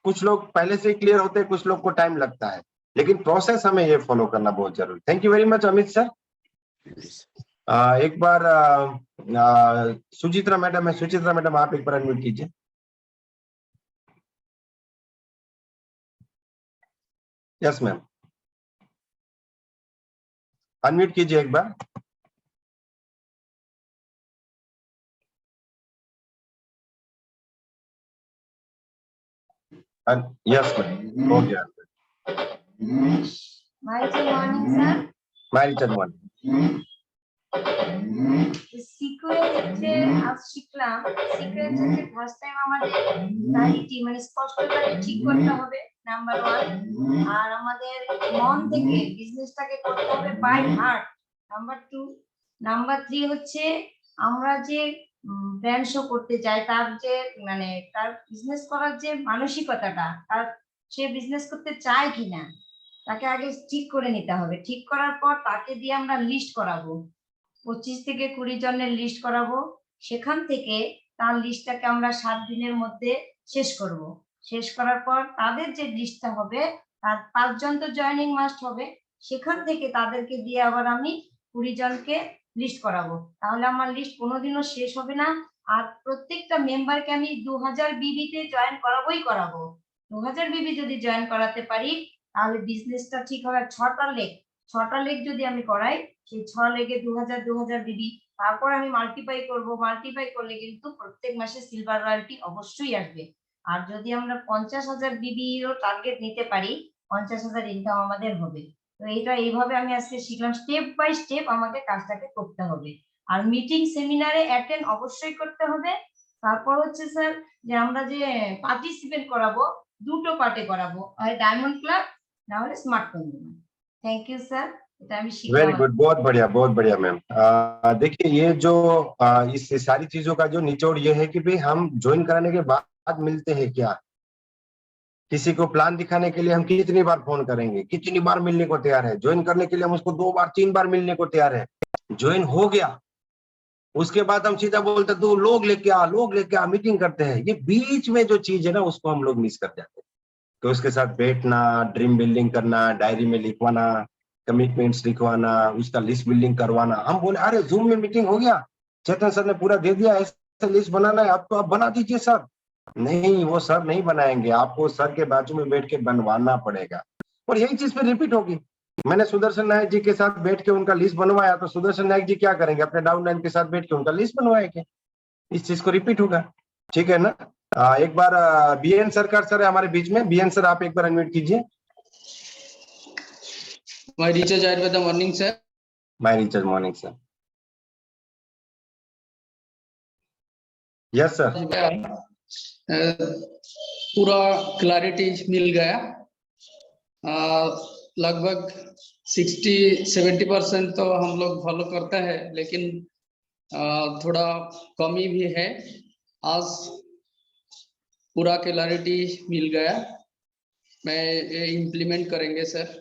कुछ लोग पहले से ही क्लियर होते हैं, कुछ लोग को टाइम लगता है, लेकिन प्रोसेस हमें ये फॉलो करना बहुत जरूरी। Thank you very much Amit sir. एक बार सुचित्रा मैडम है, सुचित्रा मैडम आप एक बार अनम्यूट कीजिए। यस मैम, अनम्यूट कीजिए एक बार। यस मैम, हो गया। Mighty morning, sir. মারিচাঁদ মর্নিং। সিকোয়েন্স হচ্ছে আজ শিখলাম সিকোয়েন্স হচ্ছে ফার্স্ট টাইম আমাদের দাড়িটি মানে স্পষ্টভাবে ঠিক করতে হবে নাম্বার 1 আর আমাদের মন থেকে বিজনেসটাকে করতে হবে বাই হার্ট নাম্বার 2 নাম্বার 3 হচ্ছে আমরা যে ব্র্যান্ড শো করতে যাই তার যে মানে তার বিজনেস করার যে মানসিকতাটা তার সে বিজনেস করতে চায় কিনা তাকে আগে ঠিক করে নিতে হবে ঠিক করার পর তাকে দিয়ে আমরা লিস্ট করাবো 25 থেকে 20 জনের লিস্ট করাবো সেখান থেকে তার লিস্টটাকে আমরা 7 দিনের মধ্যে শেষ করব শেষ করার পর তাদের যে লিস্টটা হবে তার 5 জন তো জয়েনিং মাস্ট হবে সেখান থেকে তাদেরকে দিয়ে আবার আমি 20 জনকে লিস্ট করাবো তাহলে আমার লিস্ট কোনোদিনও শেষ হবে না আর প্রত্যেকটা মেম্বারকে আমি 2000 বিবি তে জয়েন করাবোই করাবো 2000 বিবি যদি জয়েন করাতে পারি তাহলে বিজনেসটা ঠিক হবে 6টা লেগ যদি আমি করাই সেই 6 লেগে 2000 বিবি তারপর আমি মাল্টিপ্লাই করলে কিন্তু প্রত্যেক মাসে সিলভার রয়্যালটি অবশ্যই আসবে আর যদি আমরা 50,000 বিবি এর টার্গেট নিতে পারি 50,000 ইনকাম আমাদের হবে তো এটা এইভাবে আমি আজকে শিখলাম স্টেপ বাই স্টেপ আমাকে কাজটাকে করতে হবে আর মিটিং সেমিনারে অ্যাটেন্ড অবশ্যই করতে হবে তারপর হচ্ছে স্যার যে আমরা যে পার্টিসিপেট করাবো দুটো পার্টে করাবো হয় ডায়মন্ড ক্লাব না হলে smart consumer thank you sir very good, बहुत बढ़िया मैम। देखिए ये जो इस सारी चीजों का जो निचोड़ ये है कि भाई हम ज्वाइन कराने के बाद मिलते हैं क्या, किसी को प्लान दिखाने के लिए हम कितनी बार फोन करेंगे, कितनी बार मिलने को तैयार है, ज्वाइन करने के लिए हम उसको 2 बार 3 बार मिलने को तैयार है, ज्वाइन हो गया उसके बाद हम सीधा बोलते तो लोग लेके आ मीटिंग करते हैं, ये बीच में जो चीज है ना उसको हम लोग मिस कर जाते हैं। तो उसके साथ बैठना, ड्रीम बिल्डिंग करना, डायरी में लिखवाना, कमिटमेंट्स लिखवाना, उसका लिस्ट बिल्डिंग करवाना। हम बोले अरे जूम में मीटिंग हो गया, चेतन सर ने पूरा दे दिया, ऐसे लिस्ट बनाना है, अब तो आप बना दीजिए सर। नहीं, वो सर नहीं बनाएंगे, आपको सर के बाजू में बैठ के बनवाना पड़ेगा और यही चीज फिर रिपीट होगी। मैंने सुदर्शन नायक जी के साथ बैठ के उनका लिस्ट बनवाया तो सुदर्शन नायक जी क्या करेंगे, अपने डाउनलाइन के साथ बैठ के उनका लिस्ट बनवाएंगे, इस चीज को रिपीट होगा। ठीक है ना। एक बार बीएन सरकार सर है हमारे बीच में, बीएन सर आप एक बार अनम्यूट कीजिए। My teacher Ayurveda morning sir. My teacher morning sir. Yes sir. पूरा क्लैरिटी मिल गया, लगभग 60-70% तो हम लोग फॉलो करते हैं लेकिन थोड़ा कमी भी है। आज पूरा क्लैरिटी मिल गया, मैं ये इम्प्लीमेंट करेंगे सर।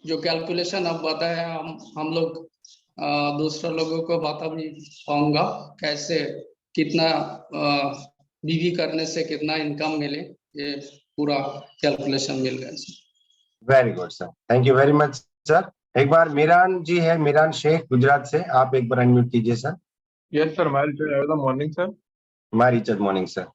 जो कैलकुलेशन अब बताया हम लोग दूसरे लोगों को बता भी पाऊंगा कैसे कितना बीवी करने से कितना इनकम मिले, ये पूरा कैलकुलेशन मिल गया sir. Very good sir, thank you very much sir. एक बार मीरान जी है, मीरान शेख गुजरात से, आप एक बार अनम्यूट कीजिए sir. Yes sir, morning sir. मारी चंद मॉर्निंग सर।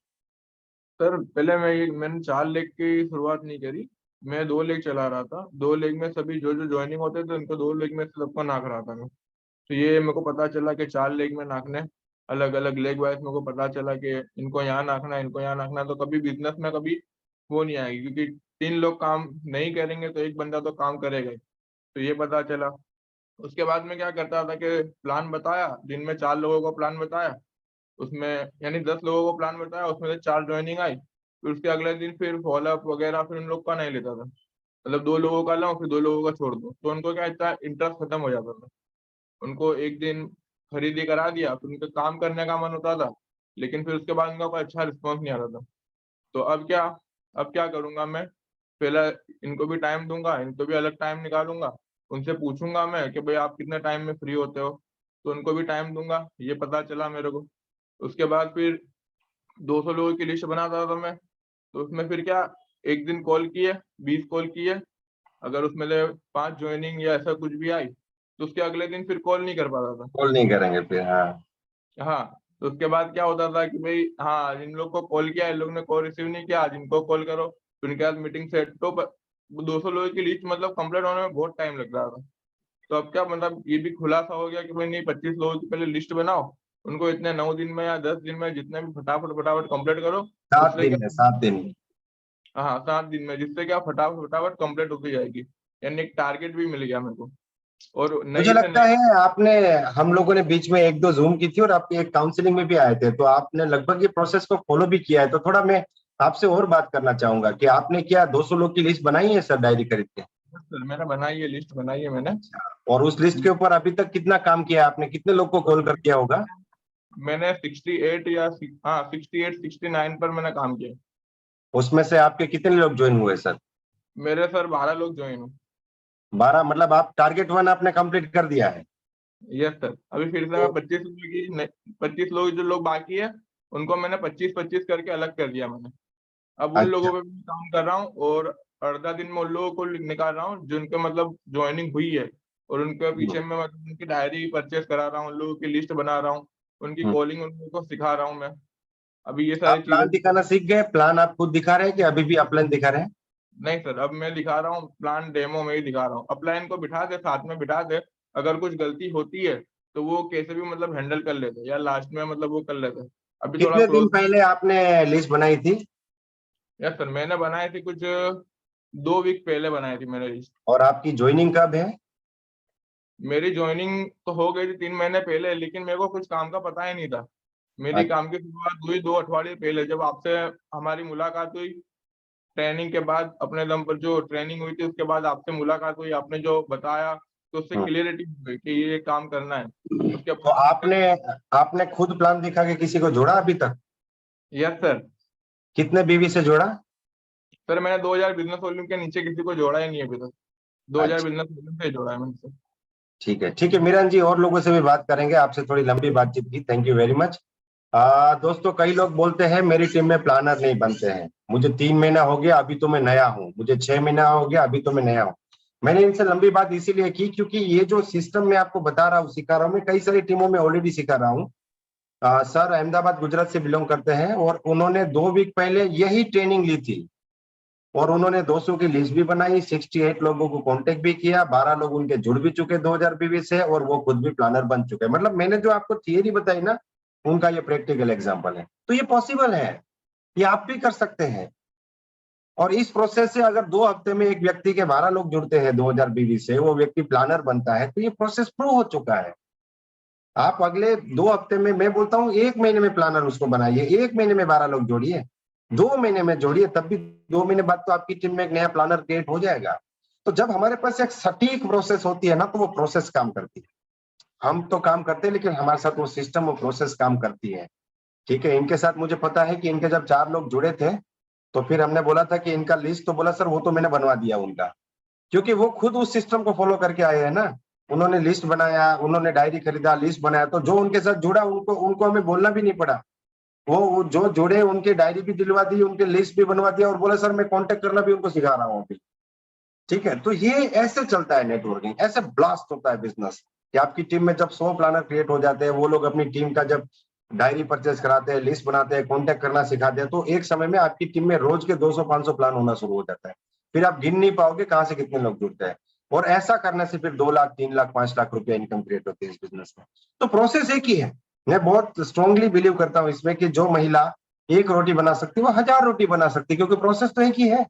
सर पहले मैंने 4 लेग की शुरुआत नहीं करी, मैं 2 लेग चला रहा था। 2 लेग में सभी जो ज्वाइनिंग होते थे उनको 2 लेग में सबको नाक रहा था मैं। तो ये मेरे को पता चला कि 4 लेग में नाकने, अलग अलग लेग वाइज मेरे को पता चला कि इनको यहाँ नाकना, इनको यहाँ नाकना। तो कभी बिजनेस में कभी वो नहीं आएगी, क्योंकि 3 लोग काम नहीं करेंगे तो एक बंदा तो काम करेगा ही। तो ये पता चला। उसके बाद में क्या करता था कि प्लान बताया, दिन में 4 लोगों को प्लान बताया, उसमें यानी 10 लोगों को प्लान बताया, उसमें से 4 ज्वाइनिंग आई। फिर उसके अगले दिन फिर फॉलोअप वगैरह फिर उन लोग का नहीं लेता था, मतलब 2 लोगों का लाऊं फिर 2 लोगों का छोड़ दो, तो उनको क्या इतना इंटरेस्ट खत्म हो जाता था। उनको एक दिन खरीदी करा दिया, फिर उनका काम करने का मन होता था, लेकिन फिर उसके बाद उनका कोई अच्छा रिस्पॉन्स नहीं आता था। तो अब क्या करूंगा मैं, पहले इनको भी टाइम दूंगा, इनको भी अलग टाइम निकालूंगा, उनसे पूछूंगा मैं कि भाई आप कितने टाइम में फ्री होते हो, तो उनको भी टाइम दूंगा, ये पता चला मेरे को। उसके बाद फिर 200 लोगों की लिस्ट बनाता था मैं, तो उसमें फिर क्या एक दिन कॉल किए, 20 कॉल किए, अगर उसमें से 5 ज्वाइनिंग या ऐसा कुछ भी आई तो उसके अगले दिन फिर कॉल नहीं कर पाता था, कॉल नहीं करेंगे फिर। हाँ। तो उसके बाद क्या होता था कि भाई हाँ इन लोग को कॉल किया, इन लोग ने कॉल रिसीव नहीं किया, आज इनको कॉल करो, फिर उनके बाद मीटिंग सेट। तो 200 लोगों की लिस्ट मतलब कंप्लीट होने में बहुत टाइम लग रहा था। तो अब क्या मतलब ये भी खुलासा हो गया कि भाई नहीं 25 लोगों की पहले लिस्ट बनाओ, उनको इतने 9 दिन में या 10 दिन में जितने भी फटाफट कंप्लीट करो। 7 दिन में हाँ 7 दिन में, जिससे क्या फटाफट फटाफट कंप्लीट होती जाएगी, यानी एक टारगेट भी मिल गया मेरे को। और नई मुझे से लगता नई है आपने, हम लोगों ने बीच में 1-2 जूम की थी और आप एक काउंसलिंग में भी आए थे, तो आपने लगभग ये प्रोसेस को फॉलो भी किया है। तो थोड़ा मैं आपसे और बात करना चाहूंगा कि आपने क्या 200 लोग की लिस्ट बनाई है सर डायरी खरीद के? सर मैंने बनाई है, लिस्ट बनाई है मैंने। और उस लिस्ट के ऊपर अभी तक कितना काम किया है आपने, कितने लोग को कॉल कर दिया होगा? मैंने 68 या 68 69 पर मैंने काम किया। उसमें से आपके कितने लोग ज्वाइन हुए सर? मेरे सर 12 लोग ज्वाइन हुए। 12, मतलब आप टारगेट 1 आपने कंप्लीट कर दिया है। यस सर, अभी फिर से मैं 25 लोग जो लोग बाकी है उनको मैंने 25-25 करके अलग कर दिया मैंने। अब उन लोगों अच्छा, पे भी काम कर रहा हूँ और अर्धा दिन में उन लोगों को निकाल रहा हूँ जिनके मतलब ज्वाइनिंग हुई है, और उनके पीछे में मतलब उनकी डायरी परचेस करा रहा हूँ, उन लोगों की लिस्ट बना रहा हूँ, उनकी कॉलिंग उन लोगों को सिखा रहा हूँ मैं। अभी ये सारी आप प्लान चीजें। दिखाना सीख गए? प्लान आप खुद दिखा रहे हैं कि अभी भी अपलाइन दिखा रहे हैं? नहीं सर, अब मैं दिखा रहा हूँ, प्लान डेमो में ही दिखा रहा हूँ। अपलाइन को बिठा दे, साथ में बिठा दे, अगर कुछ गलती होती है तो वो कैसे भी मतलब हैंडल कर लेते या लास्ट में मतलब वो कर लेते। अभी थोड़ा कितने दिन क्लोज। पहले आपने लिस्ट बनाई थी? यस सर, मैंने बनाई थी कुछ 2 वीक पहले बनाई थी मैंने लिस्ट। और आपकी ज्वाइनिंग कब है? मेरी ज्वाइनिंग तो हो गई थी 3 महीने पहले, लेकिन मेरे को कुछ काम का पता ही नहीं था। मेरी अच्छा, काम की शुरुआत हुई 2 अठवाडिये पहले, जब आपसे हमारी मुलाकात हुई। ट्रेनिंग के बाद अपने दम पर जो ट्रेनिंग हुई थी उसके बाद आपसे मुलाकात हुई, आपने जो बताया तो उससे क्लियरिटी हो गई कि ये काम करना है। उसके तो बाद आपने खुद प्लान दिखा के किसी को जोड़ा अभी तक? Yes sir. कितने बीवी से जोड़ा? सर मैंने 2000 बिजनेस वॉल्यूम के नीचे किसी को जोड़ा ही नहीं है अभी तक। 2000 अच्छा, बिजनेस वॉल्यूम से जोड़ा है मैंने सर। ठीक है, ठीक है मीरान जी, और लोगों से भी बात करेंगे, आपसे थोड़ी लंबी बातचीत की, थैंक यू वेरी मच। दोस्तों, कई लोग बोलते हैं मेरी टीम में प्लानर नहीं बनते हैं, मुझे 3 महीना हो गया अभी तो मैं नया हूँ, मुझे 6 महीना हो गया अभी तो मैं नया हूँ। मैंने इनसे लंबी बात इसीलिए की क्योंकि ये जो सिस्टम मैं आपको बता रहा हूँ, सिखा रहा हूँ, मैं कई सारी टीमों में ऑलरेडी सिखा रहा हूँ। सर अहमदाबाद गुजरात से बिलोंग करते हैं और उन्होंने 2 वीक पहले यही ट्रेनिंग ली थी और उन्होंने 200 की लिस्ट भी बनाई, 68 लोगों को कांटेक्ट भी किया, 12 लोग उनके जुड़ भी चुके 2020 से, और वो खुद भी प्लानर बन चुके। मतलब मैंने जो आपको थियरी बताई ना, उनका ये प्रैक्टिकल एग्जांपल है। तो ये पॉसिबल है, ये आप भी कर सकते हैं। और इस प्रोसेस से अगर 2 हफ्ते में एक व्यक्ति के 12 लोग जुड़ते हैं 2020 से, वो व्यक्ति प्लानर बनता है, तो ये प्रोसेस प्रूव हो चुका है। आप अगले 2 हफ्ते में, मैं बोलता हूँ 1 महीने में प्लानर उसको बनाइए, 1 महीने में 12 लोग जोड़िए, 2 महीने में जोड़िए, तब भी 2 महीने बाद तो आपकी टीम में एक नया प्लानर क्रिएट हो जाएगा। तो जब हमारे पास एक सटीक प्रोसेस होती है ना, तो वो प्रोसेस काम करती है। हम तो काम करते हैं लेकिन हमारे साथ वो सिस्टम, वो प्रोसेस काम करती है। ठीक है, इनके साथ मुझे पता है कि इनके जब 4 लोग जुड़े थे, तो फिर हमने बोला था कि इनका लिस्ट, तो बोला सर वो तो मैंने बनवा दिया उनका, क्योंकि वो खुद उस सिस्टम को फॉलो करके आए हैं ना। उन्होंने लिस्ट बनाया, उन्होंने डायरी खरीदा, लिस्ट बनाया, तो जो उनके साथ जुड़ा उनको उनको हमें बोलना भी नहीं पड़ा। वो जो जुड़े उनकी डायरी भी दिलवा दी, उनके लिस्ट भी बनवा दिया और बोला सर मैं कांटेक्ट करना भी उनको सिखा रहा हूँ अभी। ठीक है, तो ये ऐसे चलता है नेटवर्किंग, ऐसे ब्लास्ट होता है बिजनेस कि आपकी टीम में जब 100 प्लानर क्रिएट हो जाते हैं, वो लोग अपनी टीम का जब डायरी परचेज कराते हैं, लिस्ट बनाते हैं, कांटेक्ट करना सिखाते हैं, तो एक समय में आपकी टीम में रोज के 200-500 प्लान होना शुरू हो जाता है। फिर आप गिन नहीं पाओगे कहाँ से कितने लोग जुड़ते हैं। और ऐसा करने से फिर 2 लाख, 3 लाख, 5 लाख रुपया इनकम क्रिएट होती है इस बिजनेस में। तो प्रोसेस एक ही है। मैं बहुत स्ट्रांगली बिलीव करता हूँ इसमें कि जो महिला 1 रोटी बना सकती है वो 1000 रोटी बना सकती है, क्योंकि प्रोसेस तो एक ही है।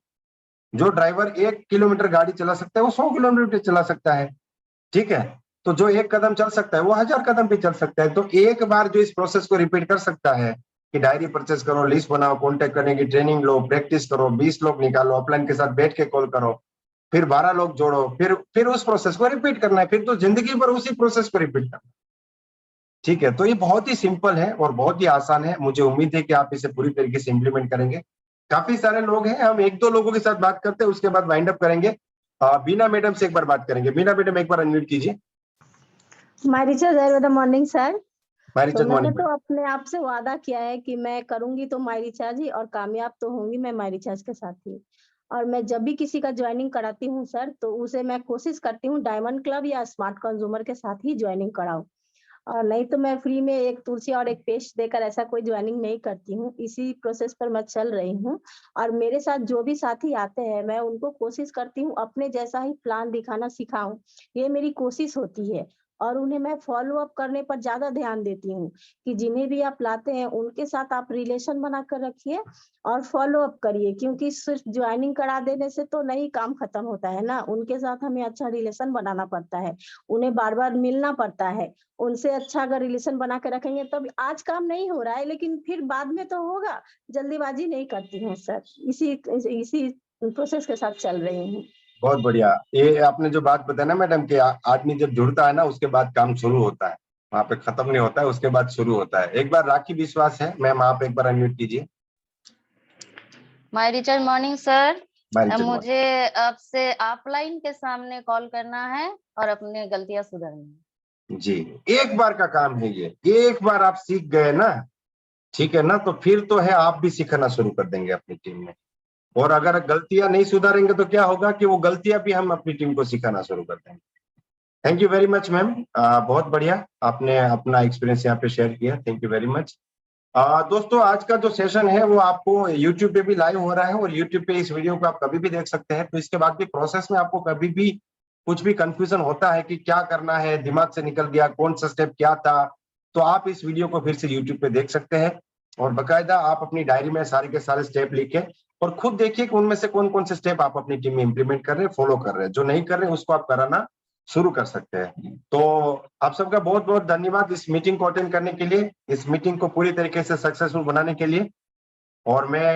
जो ड्राइवर 1 किलोमीटर गाड़ी चला सकता है वो 100 किलोमीटर चला सकता है। ठीक है, तो जो 1 कदम चल सकता है वो 1000 कदम भी चल सकता है। तो एक बार जो इस प्रोसेस को रिपीट कर सकता है कि डायरी परचेस करो, लिस्ट बनाओ, कांटेक्ट करने की ट्रेनिंग लो, प्रैक्टिस करो, 20 लोग निकालो, अपलाइन के साथ बैठ के कॉल करो, फिर 12 लोग जोड़ो, फिर उस प्रोसेस को रिपीट करना है, फिर तो जिंदगी भर उसी प्रोसेस को रिपीट करना है। ठीक है, तो ये बहुत ही सिंपल है और बहुत ही आसान है। मुझे उम्मीद है कि आप इसे पूरी तरीके से इंप्लीमेंट करेंगे। काफी सारे लोग हैं, हम 1-2 लोगों के साथ बात करते हैं, उसके बाद वाइंड अप करेंगे। बीना मैडम से एक बार बात करेंगे। बीना मैडम एक बार अनम्यूट कीजिए। My recharge good morning sir. तो मैंने मॉर्निंग। तो अपने आप से वादा किया है कि मैं करूंगी तो माय रिचार्ज ही, और कामयाब तो होंगी मैं माय रिचार्ज के साथ ही। और मैं जब भी किसी का ज्वाइनिंग कराती हूँ सर, तो उसे मैं कोशिश करती हूँ डायमंड क्लब या स्मार्ट कंज्यूमर के साथ ही ज्वाइनिंग कराऊं, और नहीं तो मैं फ्री में एक तुलसी और एक पेस्ट देकर ऐसा कोई ज्वाइनिंग नहीं करती हूँ। इसी प्रोसेस पर मैं चल रही हूँ। और मेरे साथ जो भी साथी आते हैं, मैं उनको कोशिश करती हूँ अपने जैसा ही प्लान दिखाना सिखाऊं। ये मेरी कोशिश होती है। और उन्हें मैं फॉलो अप करने पर ज्यादा ध्यान देती हूँ कि जिन्हें भी आप लाते हैं उनके साथ आप रिलेशन बनाकर रखिए और फॉलो अप करिए, क्योंकि सिर्फ ज्वाइनिंग करा देने से तो नहीं काम खत्म होता है ना, उनके साथ हमें अच्छा रिलेशन बनाना पड़ता है, उन्हें बार बार मिलना पड़ता है। उनसे अच्छा अगर रिलेशन बना के रखेंगे तब आज काम नहीं हो रहा है लेकिन फिर बाद में तो होगा। जल्दीबाजी नहीं करती हूँ सर, इसी प्रोसेस के साथ चल रही हूँ। बहुत बढ़िया। ये आपने जो बात बताया ना मैडम कि आदमी जब जुड़ता है ना उसके बाद काम शुरू होता है, वहां पे खत्म नहीं होता है, उसके बाद शुरू होता है। एक बार राखी विश्वास है मैम, आप एक बार अनम्यूट कीजिए। My Richard morning sir. मारी मुझे आपसे ऑफलाइन के सामने कॉल करना है और अपनी गलतियां सुधारनी है। जी, एक बार का काम है ये, एक बार आप सीख गए ना, ठीक है ना, तो फिर तो है आप भी सीखना शुरू कर देंगे अपनी टीम में। और अगर गलतियां नहीं सुधारेंगे तो क्या होगा कि वो गलतियां भी हम अपनी टीम को सिखाना शुरू कर देंगे। Thank you very much ma'am, बहुत बढ़िया आपने अपना एक्सपीरियंस यहाँ पे शेयर किया, थैंक यू वेरी मच। दोस्तों आज का जो सेशन है वो आपको YouTube पे भी लाइव हो रहा है और YouTube पे इस वीडियो को आप कभी भी देख सकते हैं। तो इसके बाद भी प्रोसेस में आपको कभी भी कुछ भी कंफ्यूजन होता है कि क्या करना है, दिमाग से निकल गया, कौन सा स्टेप क्या था, तो आप इस वीडियो को फिर से YouTube पे देख सकते हैं और बकायदा आप अपनी डायरी में सारे के सारे स्टेप लिखे और खुद देखिए कि उनमें से कौन कौन से स्टेप आप अपनी टीम में इंप्लीमेंट कर रहे हैं, फॉलो कर रहे हैं। जो नहीं कर रहे हैं उसको आप कराना शुरू कर सकते हैं। तो आप सबका बहुत बहुत धन्यवाद इस मीटिंग को अटेंड करने के लिए, इस मीटिंग को पूरी तरीके से सक्सेसफुल बनाने के लिए। और मैं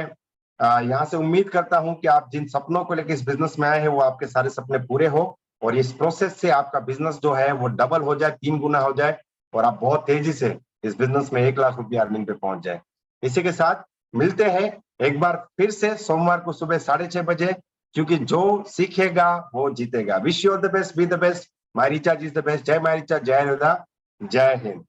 यहाँ से उम्मीद करता हूँ कि आप जिन सपनों को लेकर इस बिजनेस में आए हैं वो आपके सारे सपने पूरे हो और इस प्रोसेस से आपका बिजनेस जो है वो डबल हो जाए, 3 गुना हो जाए और आप बहुत तेजी से इस बिजनेस में 1 लाख रुपया अर्निंग पे पहुंच जाए। इसी के साथ मिलते हैं एक बार फिर से सोमवार को सुबह 6:30 बजे, क्योंकि जो सीखेगा वो जीतेगा। Wish you all the best, be the best, my recharge is the best. जय माय रिचार्ज, जय अनुदा, जय हिंद।